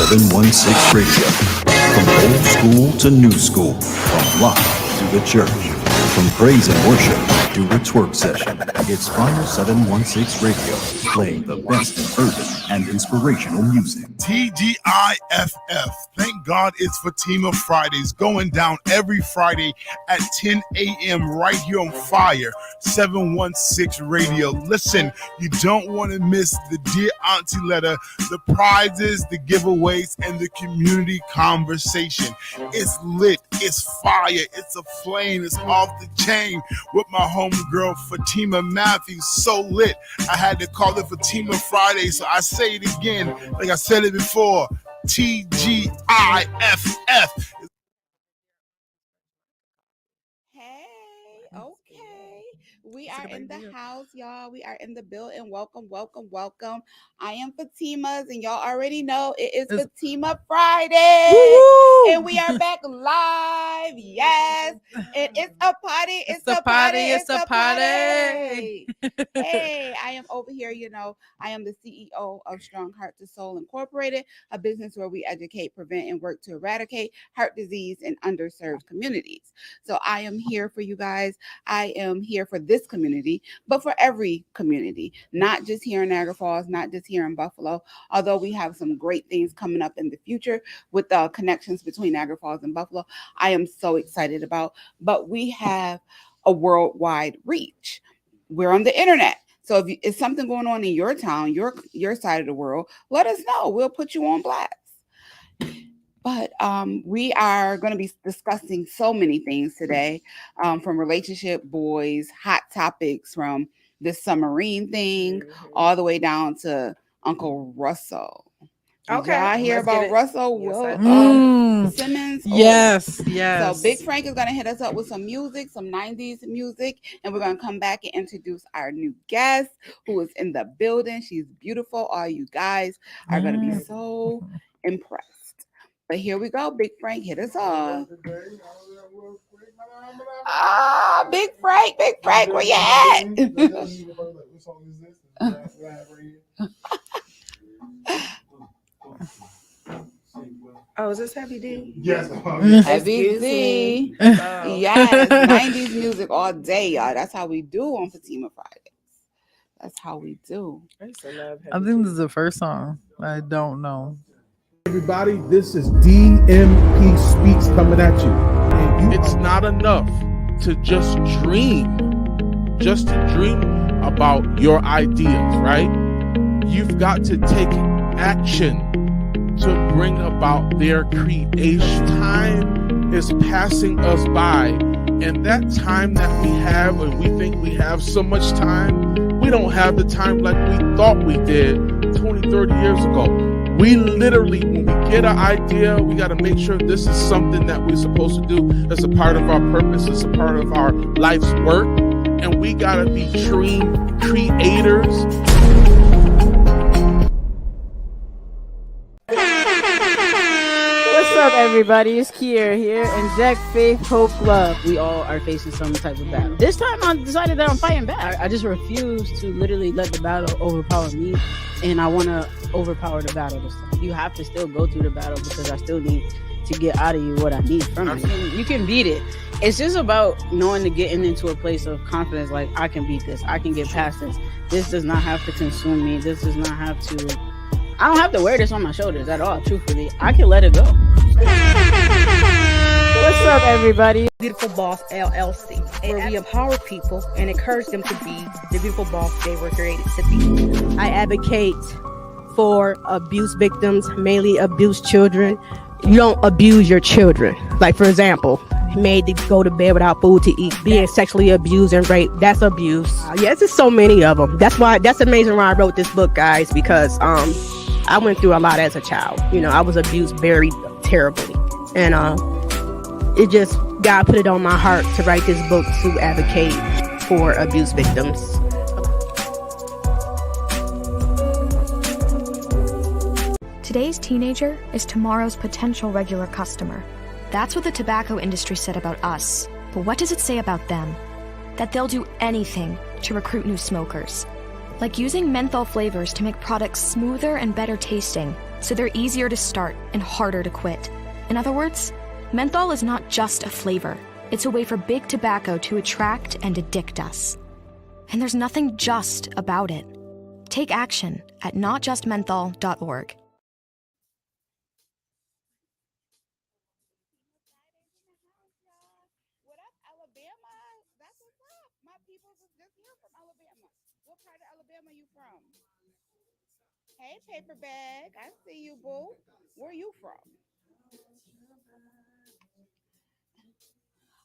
716 Radio. From old school to new school, from rock to the church, from praise and worship to a twerk session. It's Final 716 Radio, playing the best in urban and inspirational music. TGIFF. Thank God it's Fatima Fridays, going down every Friday at 10 a.m. right here on Fire 716 Radio. Listen, you don't want to miss the Dear Auntie letter, the prizes, the giveaways, and the community conversation. It's lit, it's fire, it's a flame, it's off the chain with my homegirl Fatima Matthews. So lit, I had to call it Fatima Friday, so I say it again, like I said it before. TGIFF. Hey, okay. We are in the house, y'all. We are in the building. Welcome, welcome, welcome. I am Fatima's, and y'all already know it is Fatima Friday. Woo-hoo! And we are back live. Yes. And it's a party. It's a party. It's a party. Hey, I am over here. I am the CEO of Strong Heart to Soul Incorporated, a business where we educate, prevent, and work to eradicate heart disease in underserved communities. So I am here for you guys. I am here for this community, but for every community, not just here in Niagara Falls, not just here in Buffalo, although we have some great things coming up in the future with the connections between Niagara Falls and Buffalo. I am so excited about, but we have a worldwide reach. We're on the internet. So if it's something going on in your town, your side of the world, let us know. We'll put you on blast. But we are going to be discussing so many things today, from relationship, boys, hot topics, from this submarine thing, all the way down to Uncle Russell. Did y'all hear about Russell Simmons? Yes. So Big Frank is going to hit us up with some music, some 90s music, and we're going to come back and introduce our new guest who is in the building. She's beautiful. All you guys are going to be so impressed. But here we go. Big Frank, hit us off. Big Frank, where you at? Oh, is this Heavy D? Yes. Heavy D. Yes. 90s music all day, y'all. That's how we do on Fatima Fridays. That's how we do. I think this is the first song. I don't know. Everybody, this is DMP Speaks coming at you. It's not enough to just dream about your ideas, right? You've got to take action to bring about their creation. Time is passing us by, and that time that we have, and we think we have so much time, we don't have the time like we thought we did 20, 30 years ago. We literally, when we get an idea, we got to make sure this is something that we're supposed to do. It's a part of our purpose. It's a part of our life's work. And we got to be dream creators. What's up, everybody? It's Kier here, and Jack Faith Hope Love. We all are facing some type of battle. This time, I decided that I'm fighting back. I just refuse to literally let the battle overpower me, and I want to overpower the battle this time. You have to still go through the battle because I still need to get out of you what I need from you. You can beat it. It's just about knowing to getting into a place of confidence, like, I can beat this. I can get past this. This does not have to consume me. This does not have to... I don't have to wear this on my shoulders at all, truthfully. I can let it go. What's up, everybody? Beautiful Boss LLC, where we empower people and encourage them to be the beautiful boss they were created to be. I advocate for abuse victims, mainly abused children. You don't abuse your children. Like, for example, made to go to bed without food to eat, being sexually abused and raped, that's abuse. Yes, there's so many of them. That's the amazing why I wrote this book, guys, because I went through a lot as a child. I was abused very terribly. And it just, God put it on my heart to write this book to advocate for abuse victims. Today's teenager is tomorrow's potential regular customer. That's what the tobacco industry said about us. But what does it say about them? That they'll do anything to recruit new smokers. Like using menthol flavors to make products smoother and better tasting, so they're easier to start and harder to quit. In other words, menthol is not just a flavor. It's a way for big tobacco to attract and addict us. And there's nothing just about it. Take action at notjustmenthol.org. What up, Alabama? That's what's up. My people was just here from Alabama. What part of Alabama you from? Hey, paper bag. I see you, boo. Where you from?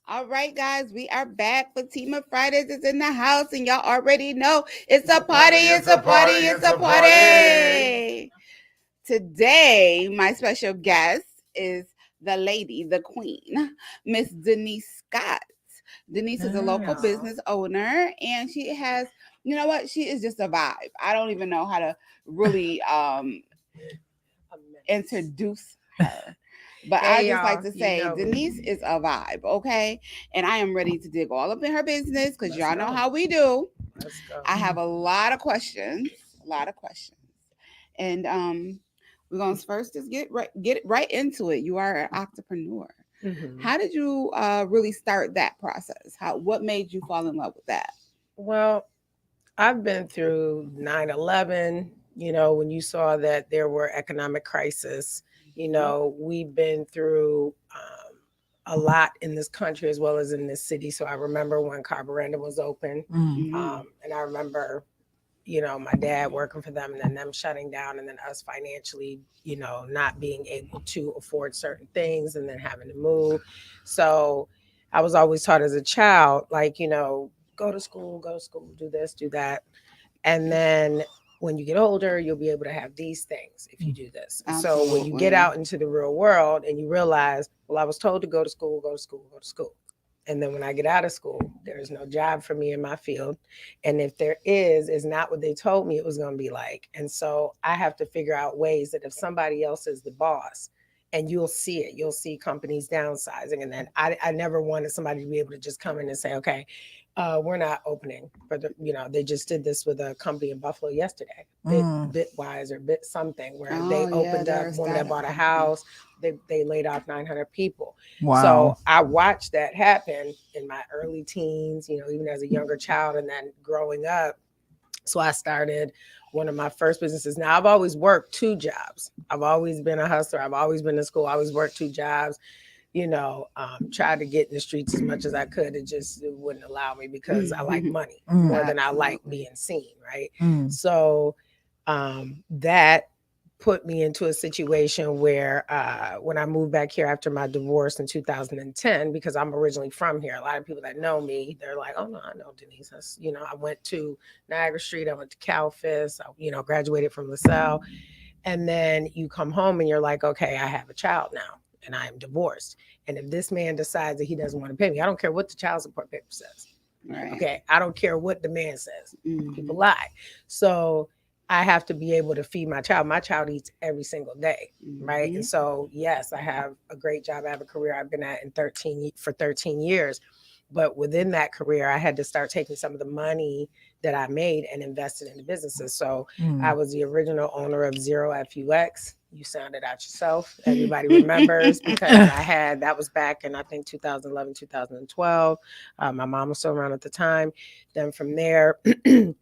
All right, guys, we are back. Fatima Fridays is in the house, and y'all already know it's a party, it's a party, it's a party. Today, my special guest is the lady, the queen, Miss Denise Scott. Denise is a local business owner, and she has, you know what? She is just a vibe. I don't even know how to really introduce her. But I just like to say Denise is a vibe, okay? And I am ready to dig all up in her business because y'all know how we do. Let's go. I have a lot of questions, and we're gonna first just get right into it. You are an entrepreneur. Mm-hmm. How did you really start that process? What made you fall in love with that? Well, I've been through 9/11. You know, when you saw that there were economic crisis. You know, we've been through a lot in this country as well as in this city. So I remember when Carborundum was open, and I remember, you know, my dad working for them and then them shutting down and then us financially, you know, not being able to afford certain things and then having to move. So I was always taught as a child, like, you know, go to school, do this, do that. And then when you get older, you'll be able to have these things if you do this. Absolutely. So when you get out into the real world and you realize, well, I was told to go to school. And then when I get out of school, there's no job for me in my field. And if there is not what they told me it was going to be like. And so I have to figure out ways that if somebody else is the boss, and you'll see it, you'll see companies downsizing. And then I never wanted somebody to be able to just come in and say, okay, we're not opening for the, you know, they just did this with a company in Buffalo yesterday, Bitwise or Bit something, where they opened up, one that bought a house, they laid off 900 people. Wow. So I watched that happen in my early teens, you know, even as a younger child and then growing up. So I started one of my first businesses. Now I've always worked 2 jobs. I've always been a hustler. I've always been in school. I always worked 2 jobs. You know, tried to get in the streets as much as I could. It wouldn't allow me because I like money more than I like being seen, right? So that put me into a situation where when I moved back here after my divorce in 2010, because I'm originally from here, a lot of people that know me, they're like, oh no, I know Denise. You know, I went to Niagara Street, I went to Calfis, I, you know, graduated from LaSalle. And then you come home and you're like, okay, I have a child now. And I am divorced. And if this man decides that he doesn't want to pay me, I don't care what the child support paper says. Right. Okay. I don't care what the man says. People lie. So I have to be able to feed my child. My child eats every single day. Right. And so, yes, I have a great job. I have a career I've been at for 13 years. But within that career, I had to start taking some of the money that I made and invested in the businesses. So I was the original owner of Zero FUX. You sounded out yourself. Everybody remembers because that was back in, I think, 2011, 2012. My mom was still around at the time. Then from there, and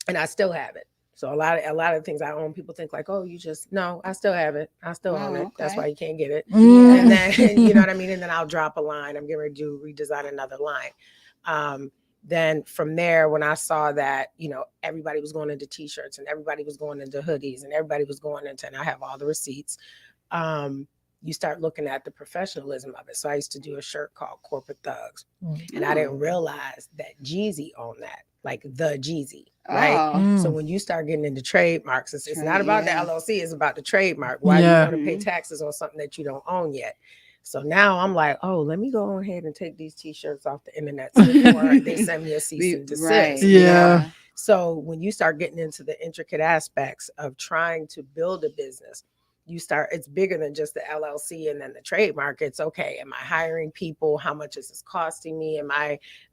I still have it. So a lot of things I own, people think like, oh, no, I still have it. I still own it. Okay. That's why you can't get it. And then, you know what I mean? And then I'll drop a line. I'm getting ready to redesign another line. Then from there, when I saw that, you know, everybody was going into T-shirts and everybody was going into hoodies and everybody was going into, and I have all the receipts, you start looking at the professionalism of it. So I used to do a shirt called Corporate Thugs. And I didn't realize that Jeezy owned that, like the Jeezy, right? So when you start getting into trademarks, it's not about the LLC, it's about the trademark. Why do you want to pay taxes on something that you don't own yet? So now I'm like, oh, let me go ahead and take these T-shirts off the internet before they send me a cease and desist. Right. You know? So when you start getting into the intricate aspects of trying to build a business, it's bigger than just the LLC and then the trademark. It's okay. Am I hiring people? How much is this costing me?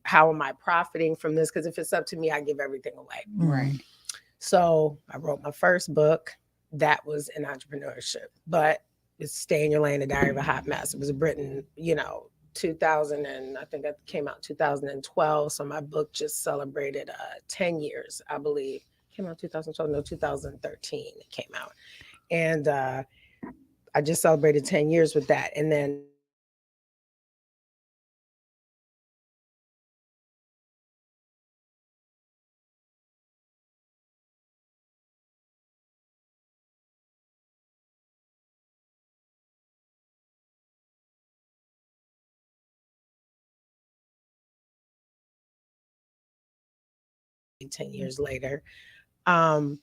How am I profiting from this? Because if it's up to me, I give everything away. Right. So I wrote my first book, that was in entrepreneurship. But it's Stay in Your Lane, The Diary of a Hot Mess. It was written, 2000, and I think that came out 2012. So my book just celebrated 10 years, I believe. Came out 2012, no, 2013 it came out. And I just celebrated 10 years with that. And then years later. And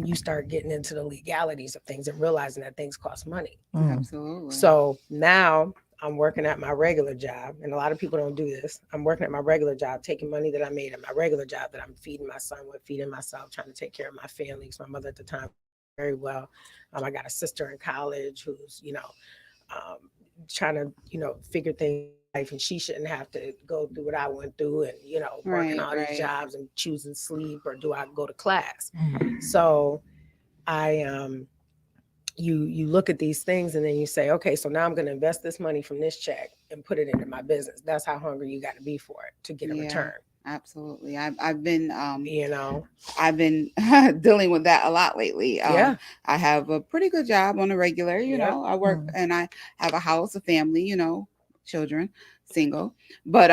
you start getting into the legalities of things and realizing that things cost money. Absolutely. So now I'm working at my regular job, and a lot of people don't do this. I'm working at my regular job, taking money that I made at my regular job that I'm feeding my son with, feeding myself, trying to take care of my family. Because my mother at the time very well. I got a sister in college who's, trying to, figure things life, and she shouldn't have to go through what I went through and, working all these jobs and choosing sleep, or do I go to class? So you look at these things and then you say, okay, so now I'm going to invest this money from this check and put it into my business. That's how hungry you got to be for it to get a return. Absolutely. I've been, I've been dealing with that a lot lately. I have a pretty good job on a regular, I work and I have a house, a family, children, single, but,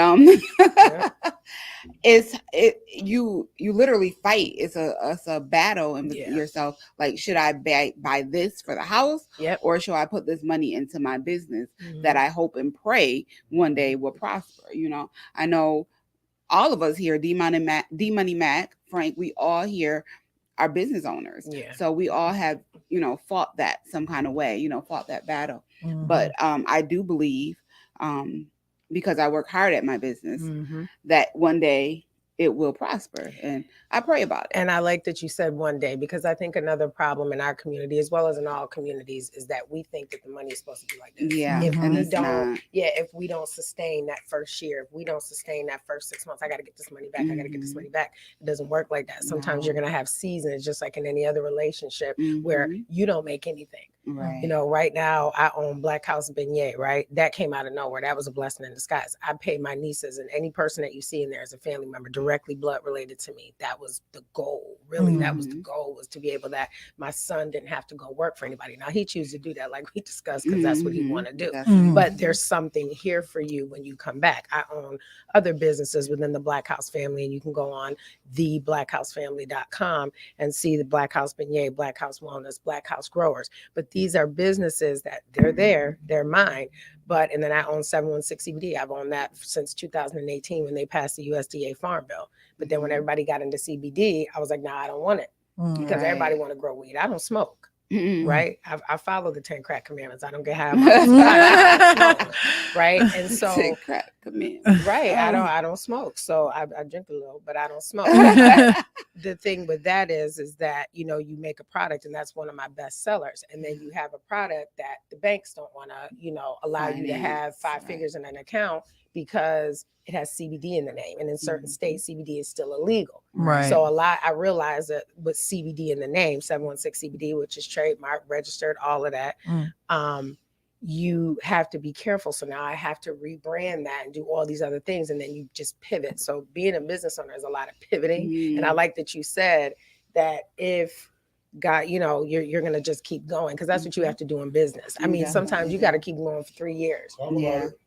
you literally fight. It's a battle in yourself. Like, should I buy this for the house, or should I put this money into my business that I hope and pray one day will prosper? I know all of us here, D Money Mac, Frank, we all here are business owners. So we all have, fought that some kind of way, fought that battle. But I do believe, because I work hard at my business, that one day it will prosper, and I pray about it. And I like that you said one day, because I think another problem in our community, as well as in all communities, is that we think that the money is supposed to be like this. If we don't sustain that first year, if we don't sustain that first 6 months, I got to get this money back. I got to get this money back. It doesn't work like that. Sometimes you're going to have seasons, just like in any other relationship, where you don't make anything. Right. Right now I own Black House Beignet, right? That came out of nowhere. That was a blessing in disguise. I pay my nieces, and any person that you see in there as a family member directly blood related to me. That was the goal. Really, that was the goal, was to be able that my son didn't have to go work for anybody. Now he chooses to do that, like we discussed, because that's what he want to do. But there's something here for you when you come back. I own other businesses within the Black House family, and you can go on theblackhousefamily.com and see the Black House Beignet, Black House Wellness, Black House Growers. But these are businesses that they're mine. And then I own 716 CBD. I've owned that since 2018 when they passed the USDA Farm Bill. But then when everybody got into CBD, I was like, nah, I don't want it, because everybody want to grow weed. I don't smoke. Right? I follow the 10 crack commandments. I don't get high on my smoke, right? And so 10 crack commandments. Right. I don't smoke. So I drink a little, but I don't smoke. The thing with that is that, you make a product, and that's one of my best sellers. And then you have a product that the banks don't want to, allow you to have five figures in an account, because it has CBD in the name. And in certain states, CBD is still illegal. Right. So I realized that with CBD in the name, 716 CBD, which is trademark, registered, all of that, you have to be careful. So now I have to rebrand that and do all these other things. And then you just pivot. So being a business owner is a lot of pivoting. And I like that you said that if God, you're going to just keep going, because that's what you have to do in business. I mean, sometimes you got to keep going for 3 years.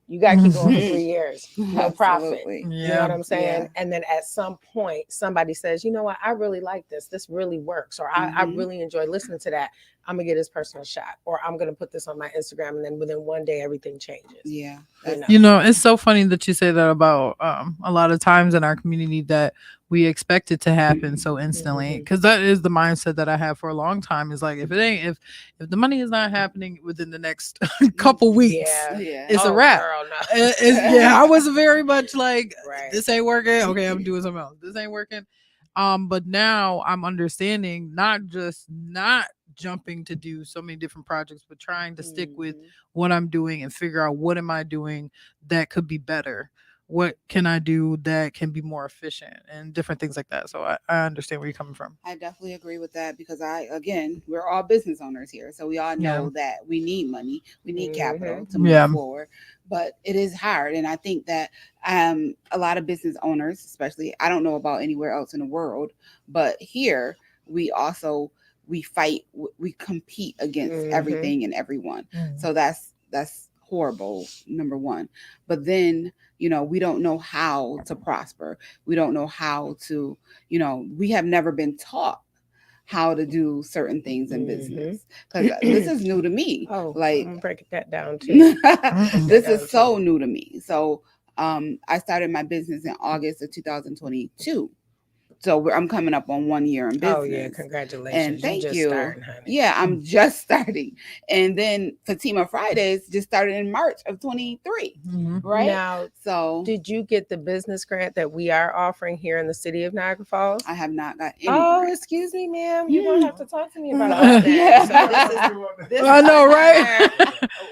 You got to keep going for 3 years. No profit. You know what I'm saying? And then at some point, somebody says, you know what? I really like this. This really works. Or I really enjoy listening to that. I'm going to get this person a shot. Or I'm going to put this on my Instagram. And then within one day, everything changes. Yeah. It's so funny that you say that about a lot of times in our community that we expect it to happen so instantly, because that is the mindset that I have for a long time. Is like, if the money is not happening within the next couple weeks, it's a wrap. Girl, no. I was very much like, this ain't working. Okay, I'm doing something else. This ain't working. But now I'm understanding, not jumping to do so many different projects, but trying to stick with what I'm doing and figure out what am I doing that could be better. what can I do that can be more efficient and different things like that. So I understand where you're coming from. I definitely agree with that because we're all business owners here. So we all know that we need money, we need capital to move forward, but it is hard. And I think that a lot of business owners, especially, I don't know about anywhere else in the world, but here we also, we fight, we compete against everything and everyone. So that's horrible, number one. But then, we don't know how to prosper. We don't know how to, we have never been taught how to do certain things in business, because this is new to me. Like, I'm breaking that down too. This is so new to me. So I started my business in August of 2022. So I'm coming up on 1 year in business. Oh yeah, congratulations! And thank just you. Starting, honey. Yeah, I'm just starting. And then Fatima Fridays just started in March of 23. Right now. So did you get the business grant that we are offering here in the city of Niagara Falls? I have not got any. Oh, excuse me, ma'am. You don't have to talk to me about all that. So this is I know, right?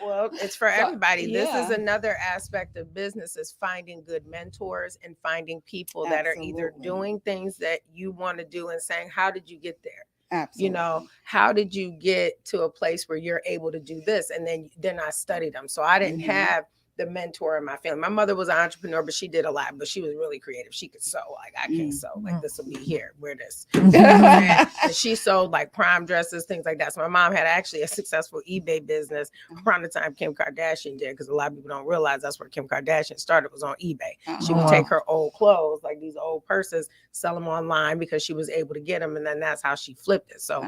Well, it's for everybody. This is another aspect of business, is finding good mentors and finding people that are either doing things that you want to do and saying, how did you get there? Absolutely. How did you get to a place where you're able to do this? And then I studied them. So I didn't have the mentor in my family. My mother was an entrepreneur, but she did a lot, but she was really creative. She could sew. Like, I can't sew. Like, this will be here. Wear this. And she sewed like prom dresses, things like that. So my mom had actually a successful eBay business around the time Kim Kardashian did, because a lot of people don't realize that's where Kim Kardashian started, was on eBay. She would take her old clothes, like these old purses, sell them online because she was able to get them. And then that's how she flipped it. So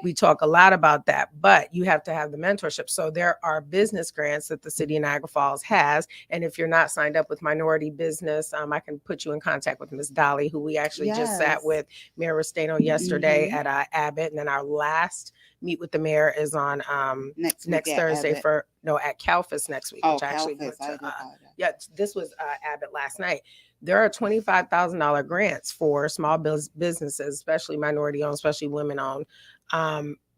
we talk a lot about that, but you have to have the mentorship. So there are business grants that the city of Niagara Falls has. And if you're not signed up with Minority Business, I can put you in contact with Miss Dolly, who we actually just sat with Mayor Restaino yesterday at Abbott. And then our last meet with the mayor is on next Thursday at CalFest next week, which I actually went to. This was Abbott last night. There are $25,000 grants for small businesses, especially minority owned, especially women owned,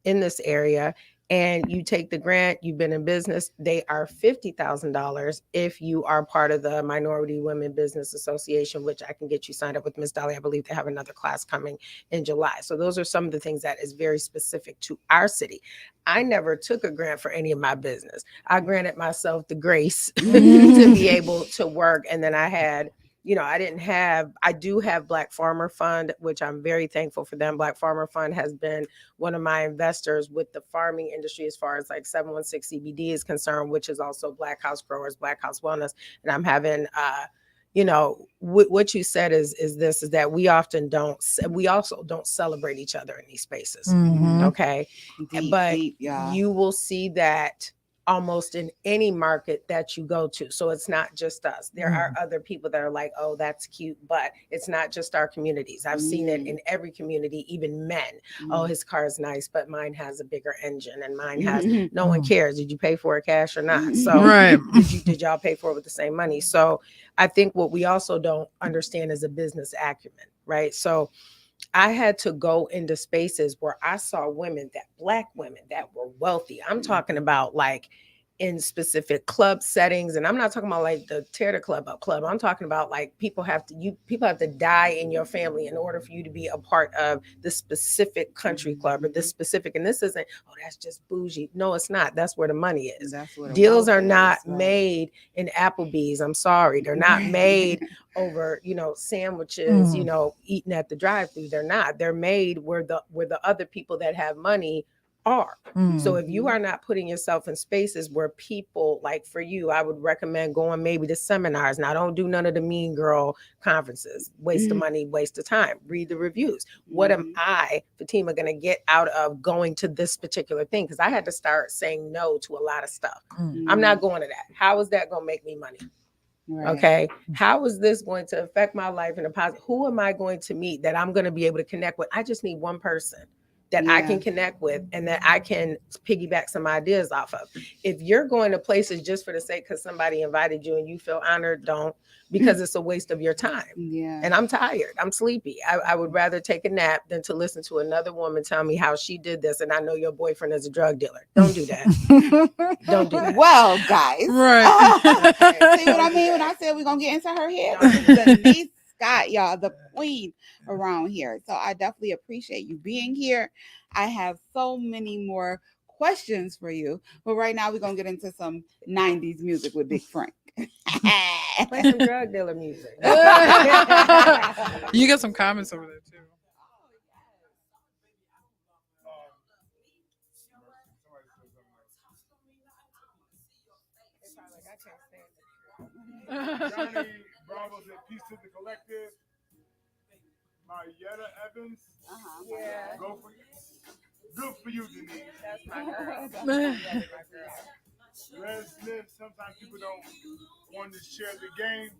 in this area. And you take the grant, you've been in business, they are $50,000 if you are part of the Minority Women Business Association, which I can get you signed up with Miss Dolly. I believe they have another class coming in July. So those are some of the things that is very specific to our city. I never took a grant for any of my business. I granted myself the grace to be able to work. And then I had, I do have Black Farmer Fund, which I'm very thankful for them. Black Farmer Fund has been one of my investors with the farming industry as far as like 716 CBD is concerned, which is also Black House Growers, Black House Wellness. And I'm having, what you said is that we also don't celebrate each other in these spaces. Okay. But you will see that almost in any market that you go to. So it's not just us. There are other people that are like, oh, that's cute, but it's not just our communities. I've seen it in every community, even men. Oh, his car is nice, but mine has a bigger engine and mine has, no one cares. Did you pay for it cash or not? So did y'all pay for it with the same money? So I think what we also don't understand is a business acumen, right? So I had to go into spaces where I saw Black women that were wealthy. I'm talking about like in specific club settings. And I'm not talking about like the tear the club up club. I'm talking about like people have to die in your family in order for you to be a part of the specific country club or this specific. And this isn't, oh, that's just bougie. No, it's not. That's where the money is. Deals are not made in Applebee's. I'm sorry. They're not made over, sandwiches, eating at the drive-thru. They're not. They're made where the other people that have money are. So if you are not putting yourself in spaces where people, like for you, I would recommend going maybe to seminars. Now, don't do none of the mean girl conferences. Waste of money, waste of time. Read the reviews. What am I, Fatima, going to get out of going to this particular thing? Because I had to start saying no to a lot of stuff. I'm not going to that. How is that going to make me money? Okay. How is this going to affect my life in a positive? Who am I going to meet that I'm going to be able to connect with? I just need one person that I can connect with and that I can piggyback some ideas off of. If you're going to places just for the sake because somebody invited you and you feel honored, don't, because it's a waste of your time. Yeah. And I'm tired. I'm sleepy. I would rather take a nap than to listen to another woman tell me how she did this. And I know your boyfriend is a drug dealer. Don't do that. Don't do that. Well, guys. Right. See what I mean when I said we're going to get into her head? Denise Scott, y'all, the queen around here. So I definitely appreciate you being here. I have so many more questions for you. But right now we're going to get into some 90s music with Big Frank. Play some drug dealer music. You got some comments over there too. Johnny Bravo said, peace to the collective. Marietta Evans. Yeah. Go for you. Good for you, Denise. That's my girl. That's my girl. Les Smith, sometimes people don't want to share the game.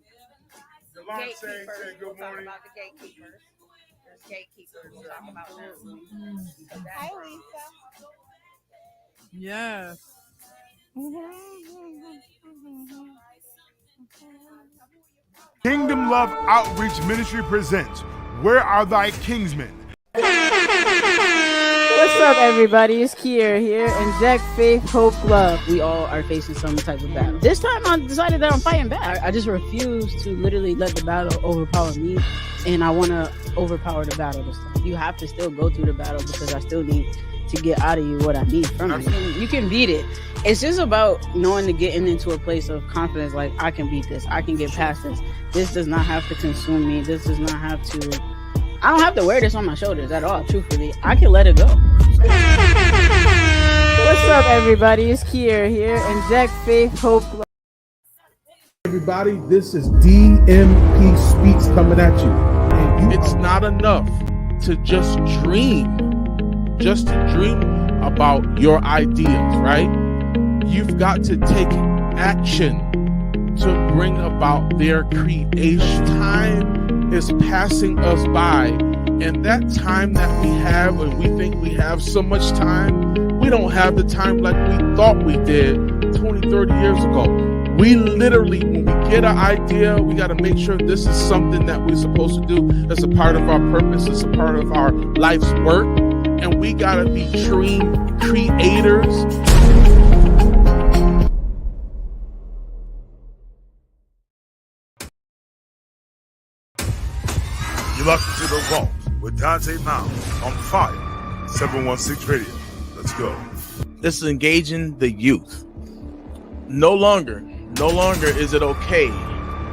Delonte said good morning. About the gatekeepers. There's gatekeepers. We'll talk about them. Hi, Lisa. Yes. Kingdom Love Outreach Ministry presents Where Are Thy Kingsmen? What's up, everybody? It's Kier here, and Jack, Faith, Hope, Love. We all are facing some type of battle. This time, I decided that I'm fighting back. I just refuse to literally let the battle overpower me, and I want to overpower the battle this time. You have to still go through the battle because I still need to get out of you what I need from you. You can beat it. It's just about knowing to getting into a place of confidence, like, I can beat this. I can get past this. This does not have to consume me. This does not have to... I don't have to wear this on my shoulders at all, truthfully. I can let it go. What's up, everybody? It's Kier here, and Jack, Faith, Hope, Love. Everybody, this is DMP Speaks coming at you. And It's not enough to just dream about your ideas, right? You've got to take action to bring about their creation. Time is passing us by, and that time that we have, and we think we have so much time, we don't have the time like we thought we did 20, 30 years ago. We literally, when we get an idea, we got to make sure this is something that we're supposed to do. That's a part of our purpose. It's a part of our life's work. And we got to be dream creators. You're locked into the vault with Dante Mound on Fire 716 Radio. Let's go. This is engaging the youth. No longer is it okay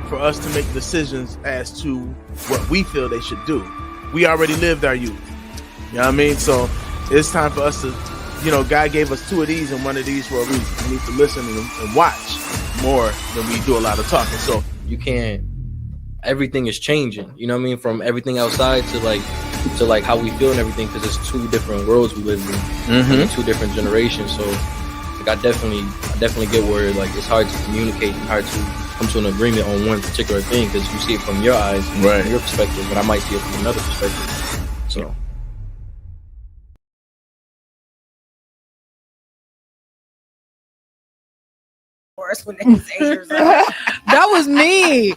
for us to make decisions as to what we feel they should do. We already lived our youth. You know what I mean? So it's time for us to, God gave us two of these and one of these for a reason. We need to listen and watch more than we do a lot of talking. So you can't, everything is changing, you know what I mean? From everything outside to how we feel and everything, because it's two different worlds we live in, two different generations. So I definitely get where it's hard to communicate and hard to come to an agreement on one particular thing because you see it from your eyes, and from your perspective, but I might see it from another perspective. So. When they say that was me.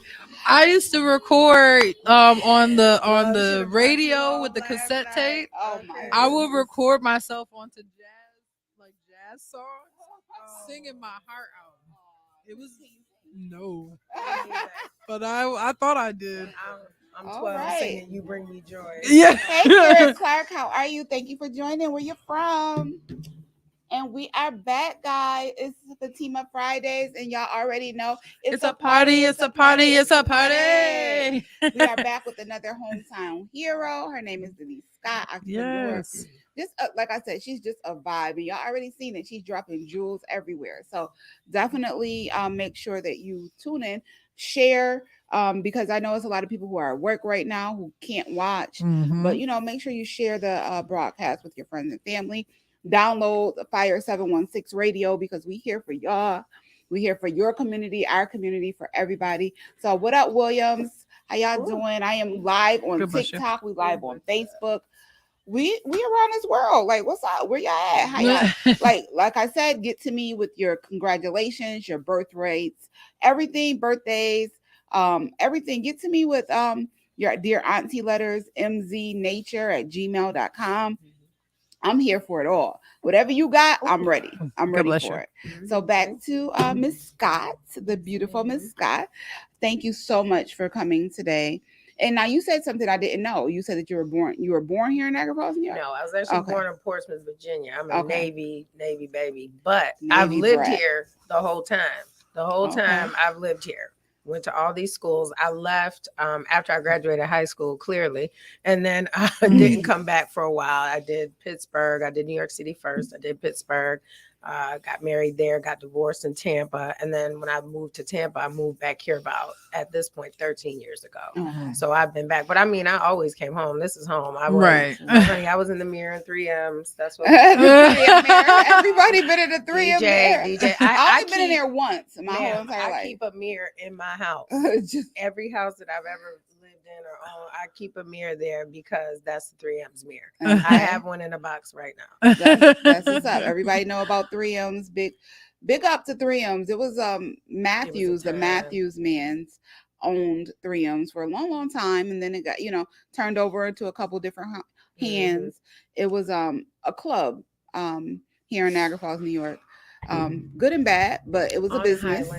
I used to record on the radio with the cassette tape. Oh my! I would record myself onto jazz songs, singing my heart out. It was no, but I thought I did. I'm 12 singing "You Bring Me Joy." Yeah. Hey, Karen Clark, how are you? Thank you for joining. Where you from? And we are back, guys. It's Fatima Fridays, and y'all already know it's a party. It's a party. It's a party. We are back with another hometown hero. Her name is Denise Scott. Yes. Just like I said, she's just a vibe, and y'all already seen it. She's dropping jewels everywhere. So definitely make sure that you tune in, share, because I know it's a lot of people who are at work right now who can't watch. But make sure you share the broadcast with your friends and family. Download Fire 716 Radio because we here for y'all. We here for your community, our community, for everybody. So what up, Williams? How y'all doing? I am live on TikTok. We live on Facebook. we around this world. Like, what's up? Where y'all at? How y'all? like I said, get to me with your congratulations, your birth rates, everything, birthdays, everything. Get to me with your dear auntie letters, mznature@gmail.com. I'm here for it all. Whatever you got, I'm ready. I'm ready for it. So back to Miss Scott, the beautiful Miss Scott. Thank you so much for coming today. And now you said something I didn't know. You said that you were born here in Niagara Falls, New York? No, I was actually born in Portsmouth, Virginia. I'm a Navy baby, but Navy I've lived brat. here the whole time. The whole time I've lived here. Went to all these schools. I left after I graduated high school, clearly, and then I didn't come back for a while. I did Pittsburgh. I did New York City first. I did Pittsburgh. Got married there, got divorced in Tampa. And then when I moved to Tampa, I moved back here about, at this point, 13 years ago. So I've been back. But I mean, I always came home. This is home. I was, honey, I was in the mirror in 3Ms. That's what everybody been in a 3M mirror. DJ. I've only been in there once in my whole entire life. I keep a mirror in my house. Every house that I've ever lived in or owned, I keep a mirror there because that's the 3M's mirror. I have one in a box right now. That's what's up. Everybody know about 3M's. Big up to 3M's. It was Matthews, the Matthews mans owned 3M's for a long time, and then it got turned over into a couple different hands. It was a club here in Niagara Falls, New York. Good and bad, but it was a business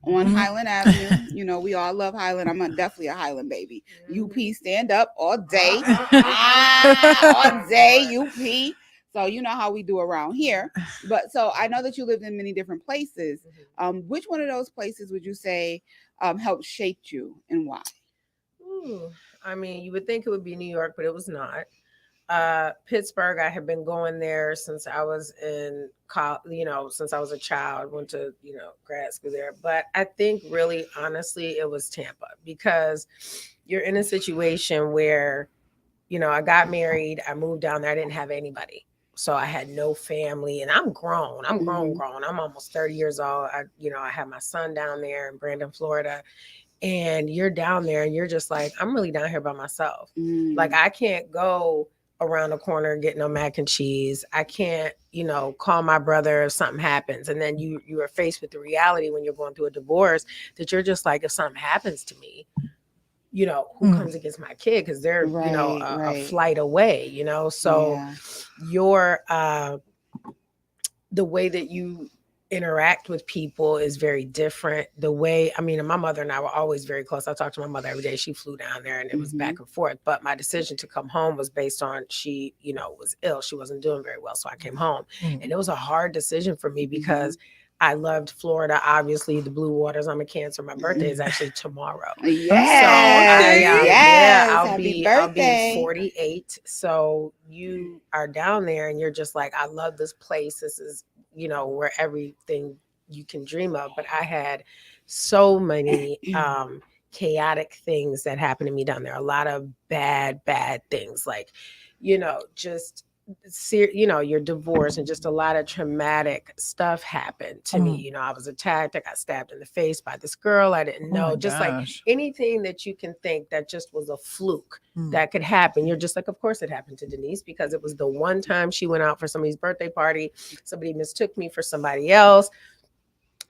on Highland Avenue. We all love Highland. I'm definitely a Highland baby. UP stand up all day, all day UP. So you know how we do around here. But so I know that you lived in many different places. Which one of those places would you say helped shape you, and why? I mean, you would think it would be New York, but it was not. Pittsburgh, I had been going there since I was in college, since I was a child, went to, grad school there. But I think really, honestly, it was Tampa, because you're in a situation where, I got married, I moved down there, I didn't have anybody. So I had no family, and I'm grown. I'm grown. I'm almost 30 years old. I have my son down there in Brandon, Florida. And you're down there and you're just like, I'm really down here by myself. Like, I can't go around the corner and get no mac and cheese. I can't, call my brother if something happens. And then you are faced with the reality when you're going through a divorce that you're just like, if something happens to me, who comes and gets my kid? Because they're, a flight away, So your the way that you interact with people is very different. The way, and my mother and I were always very close. I talked to my mother every day. She flew down there and it was back and forth. But my decision to come home was based on she, was ill. She wasn't doing very well. So I came home. And it was a hard decision for me because I loved Florida, obviously, the blue waters. I'm a Cancer. My birthday is actually tomorrow. I'll be 48. So you are down there and you're just like, I love this place. This is, where everything you can dream of. But I had so many chaotic things that happened to me down there. A lot of bad things, like, your divorce and just a lot of traumatic stuff happened to me. I was attacked. I got stabbed in the face by this girl I didn't know. Like anything that you can think that just was a fluke that could happen. You're just like, of course it happened to Denise, because it was the one time she went out for somebody's birthday party. Somebody mistook me for somebody else.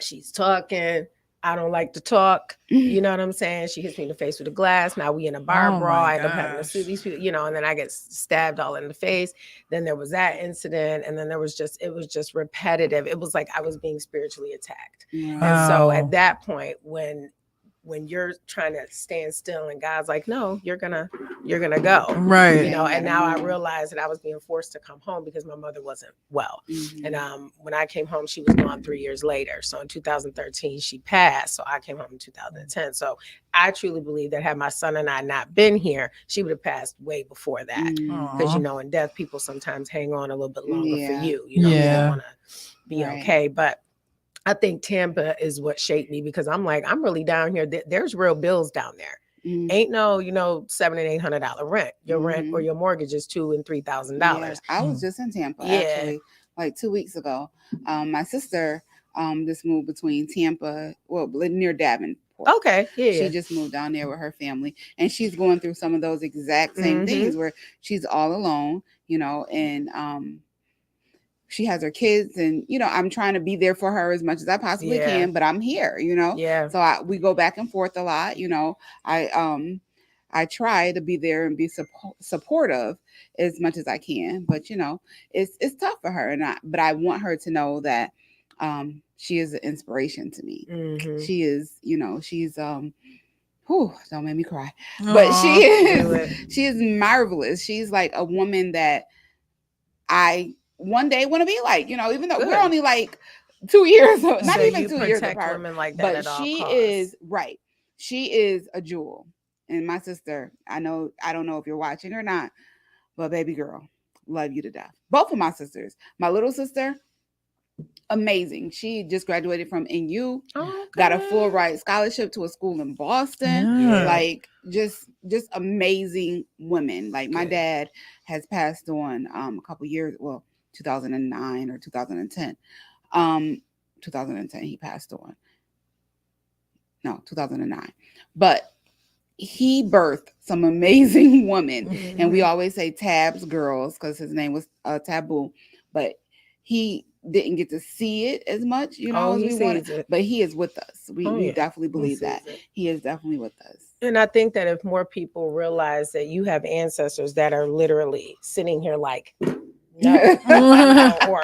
She's talking. I don't like to talk. You know what I'm saying? She hits me in the face with a glass. Now we in a bar brawl. I end up having to sue these people, and then I get stabbed all in the face. Then there was that incident. And then it was just repetitive. It was like I was being spiritually attacked. Wow. And so at that point, when you're trying to stand still and God's like, no, you're gonna go. Right. And now I realized that I was being forced to come home because my mother wasn't well. And when I came home, she was gone 3 years later. So in 2013, she passed. So I came home in 2010. So I truly believe that had my son and I not been here, she would have passed way before that. Because, in death, people sometimes hang on a little bit longer for you. They want to be okay. But I think Tampa is what shaped me, because I'm like, I'm really down here. There's real bills down there. Ain't no, $700 and $800 rent. Your rent or your mortgage is $2,000 and $3,000. I was just in Tampa actually, like 2 weeks ago. My sister just moved between Tampa, near Davenport. Okay, she just moved down there with her family, and she's going through some of those exact same things where she's all alone. and she has her kids, and I'm trying to be there for her as much as I possibly can, but I'm here, Yeah. So we go back and forth a lot, I try to be there and be supportive as much as I can, but it's tough for her, but I want her to know that she is an inspiration to me. She is, she's whew, don't make me cry. But she is marvelous. She's like a woman that I one day want to be like, even though we're only like 2 years, not so even you 2 years protect apart. women like that But at all she costs. is right. She is a jewel. And my sister, I don't know if you're watching or not, but baby girl, love you to death. Both of my sisters. My little sister, amazing. She just graduated from NU, got a full ride scholarship to a school in Boston. Yeah. Like just amazing women. Like my dad has passed on a couple years, 2009 or 2010. 2010 he passed on. No, 2009. But he birthed some amazing women. And we always say Tab's girls because his name was Taboo, but he didn't get to see it as much, as we wanted. But he is with us. We definitely believe that. He is definitely with us. And I think that if more people realize that you have ancestors that are literally sitting here like, no, or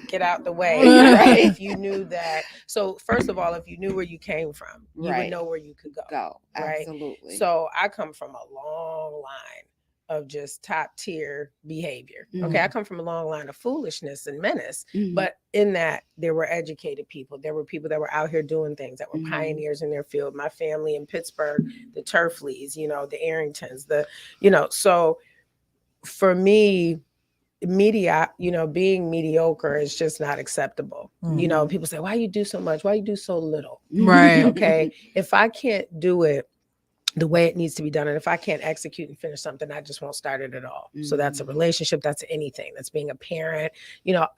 get out the way. Right? If you knew that. So first of all, if you knew where you came from, you would know where you could go. Right? Absolutely. So I come from a long line of just top tier behavior. Okay. I come from a long line of foolishness and menace, but in that there were educated people. There were people that were out here doing things, that were pioneers in their field. My family in Pittsburgh, the Turfleys, the Arringtons, so for me, being mediocre is just not acceptable. People say, why you do so much? Why you do so little? Right. Okay. If I can't do it the way it needs to be done, and if I can't execute and finish something, I just won't start it at all. So that's a relationship. That's anything. That's being a parent.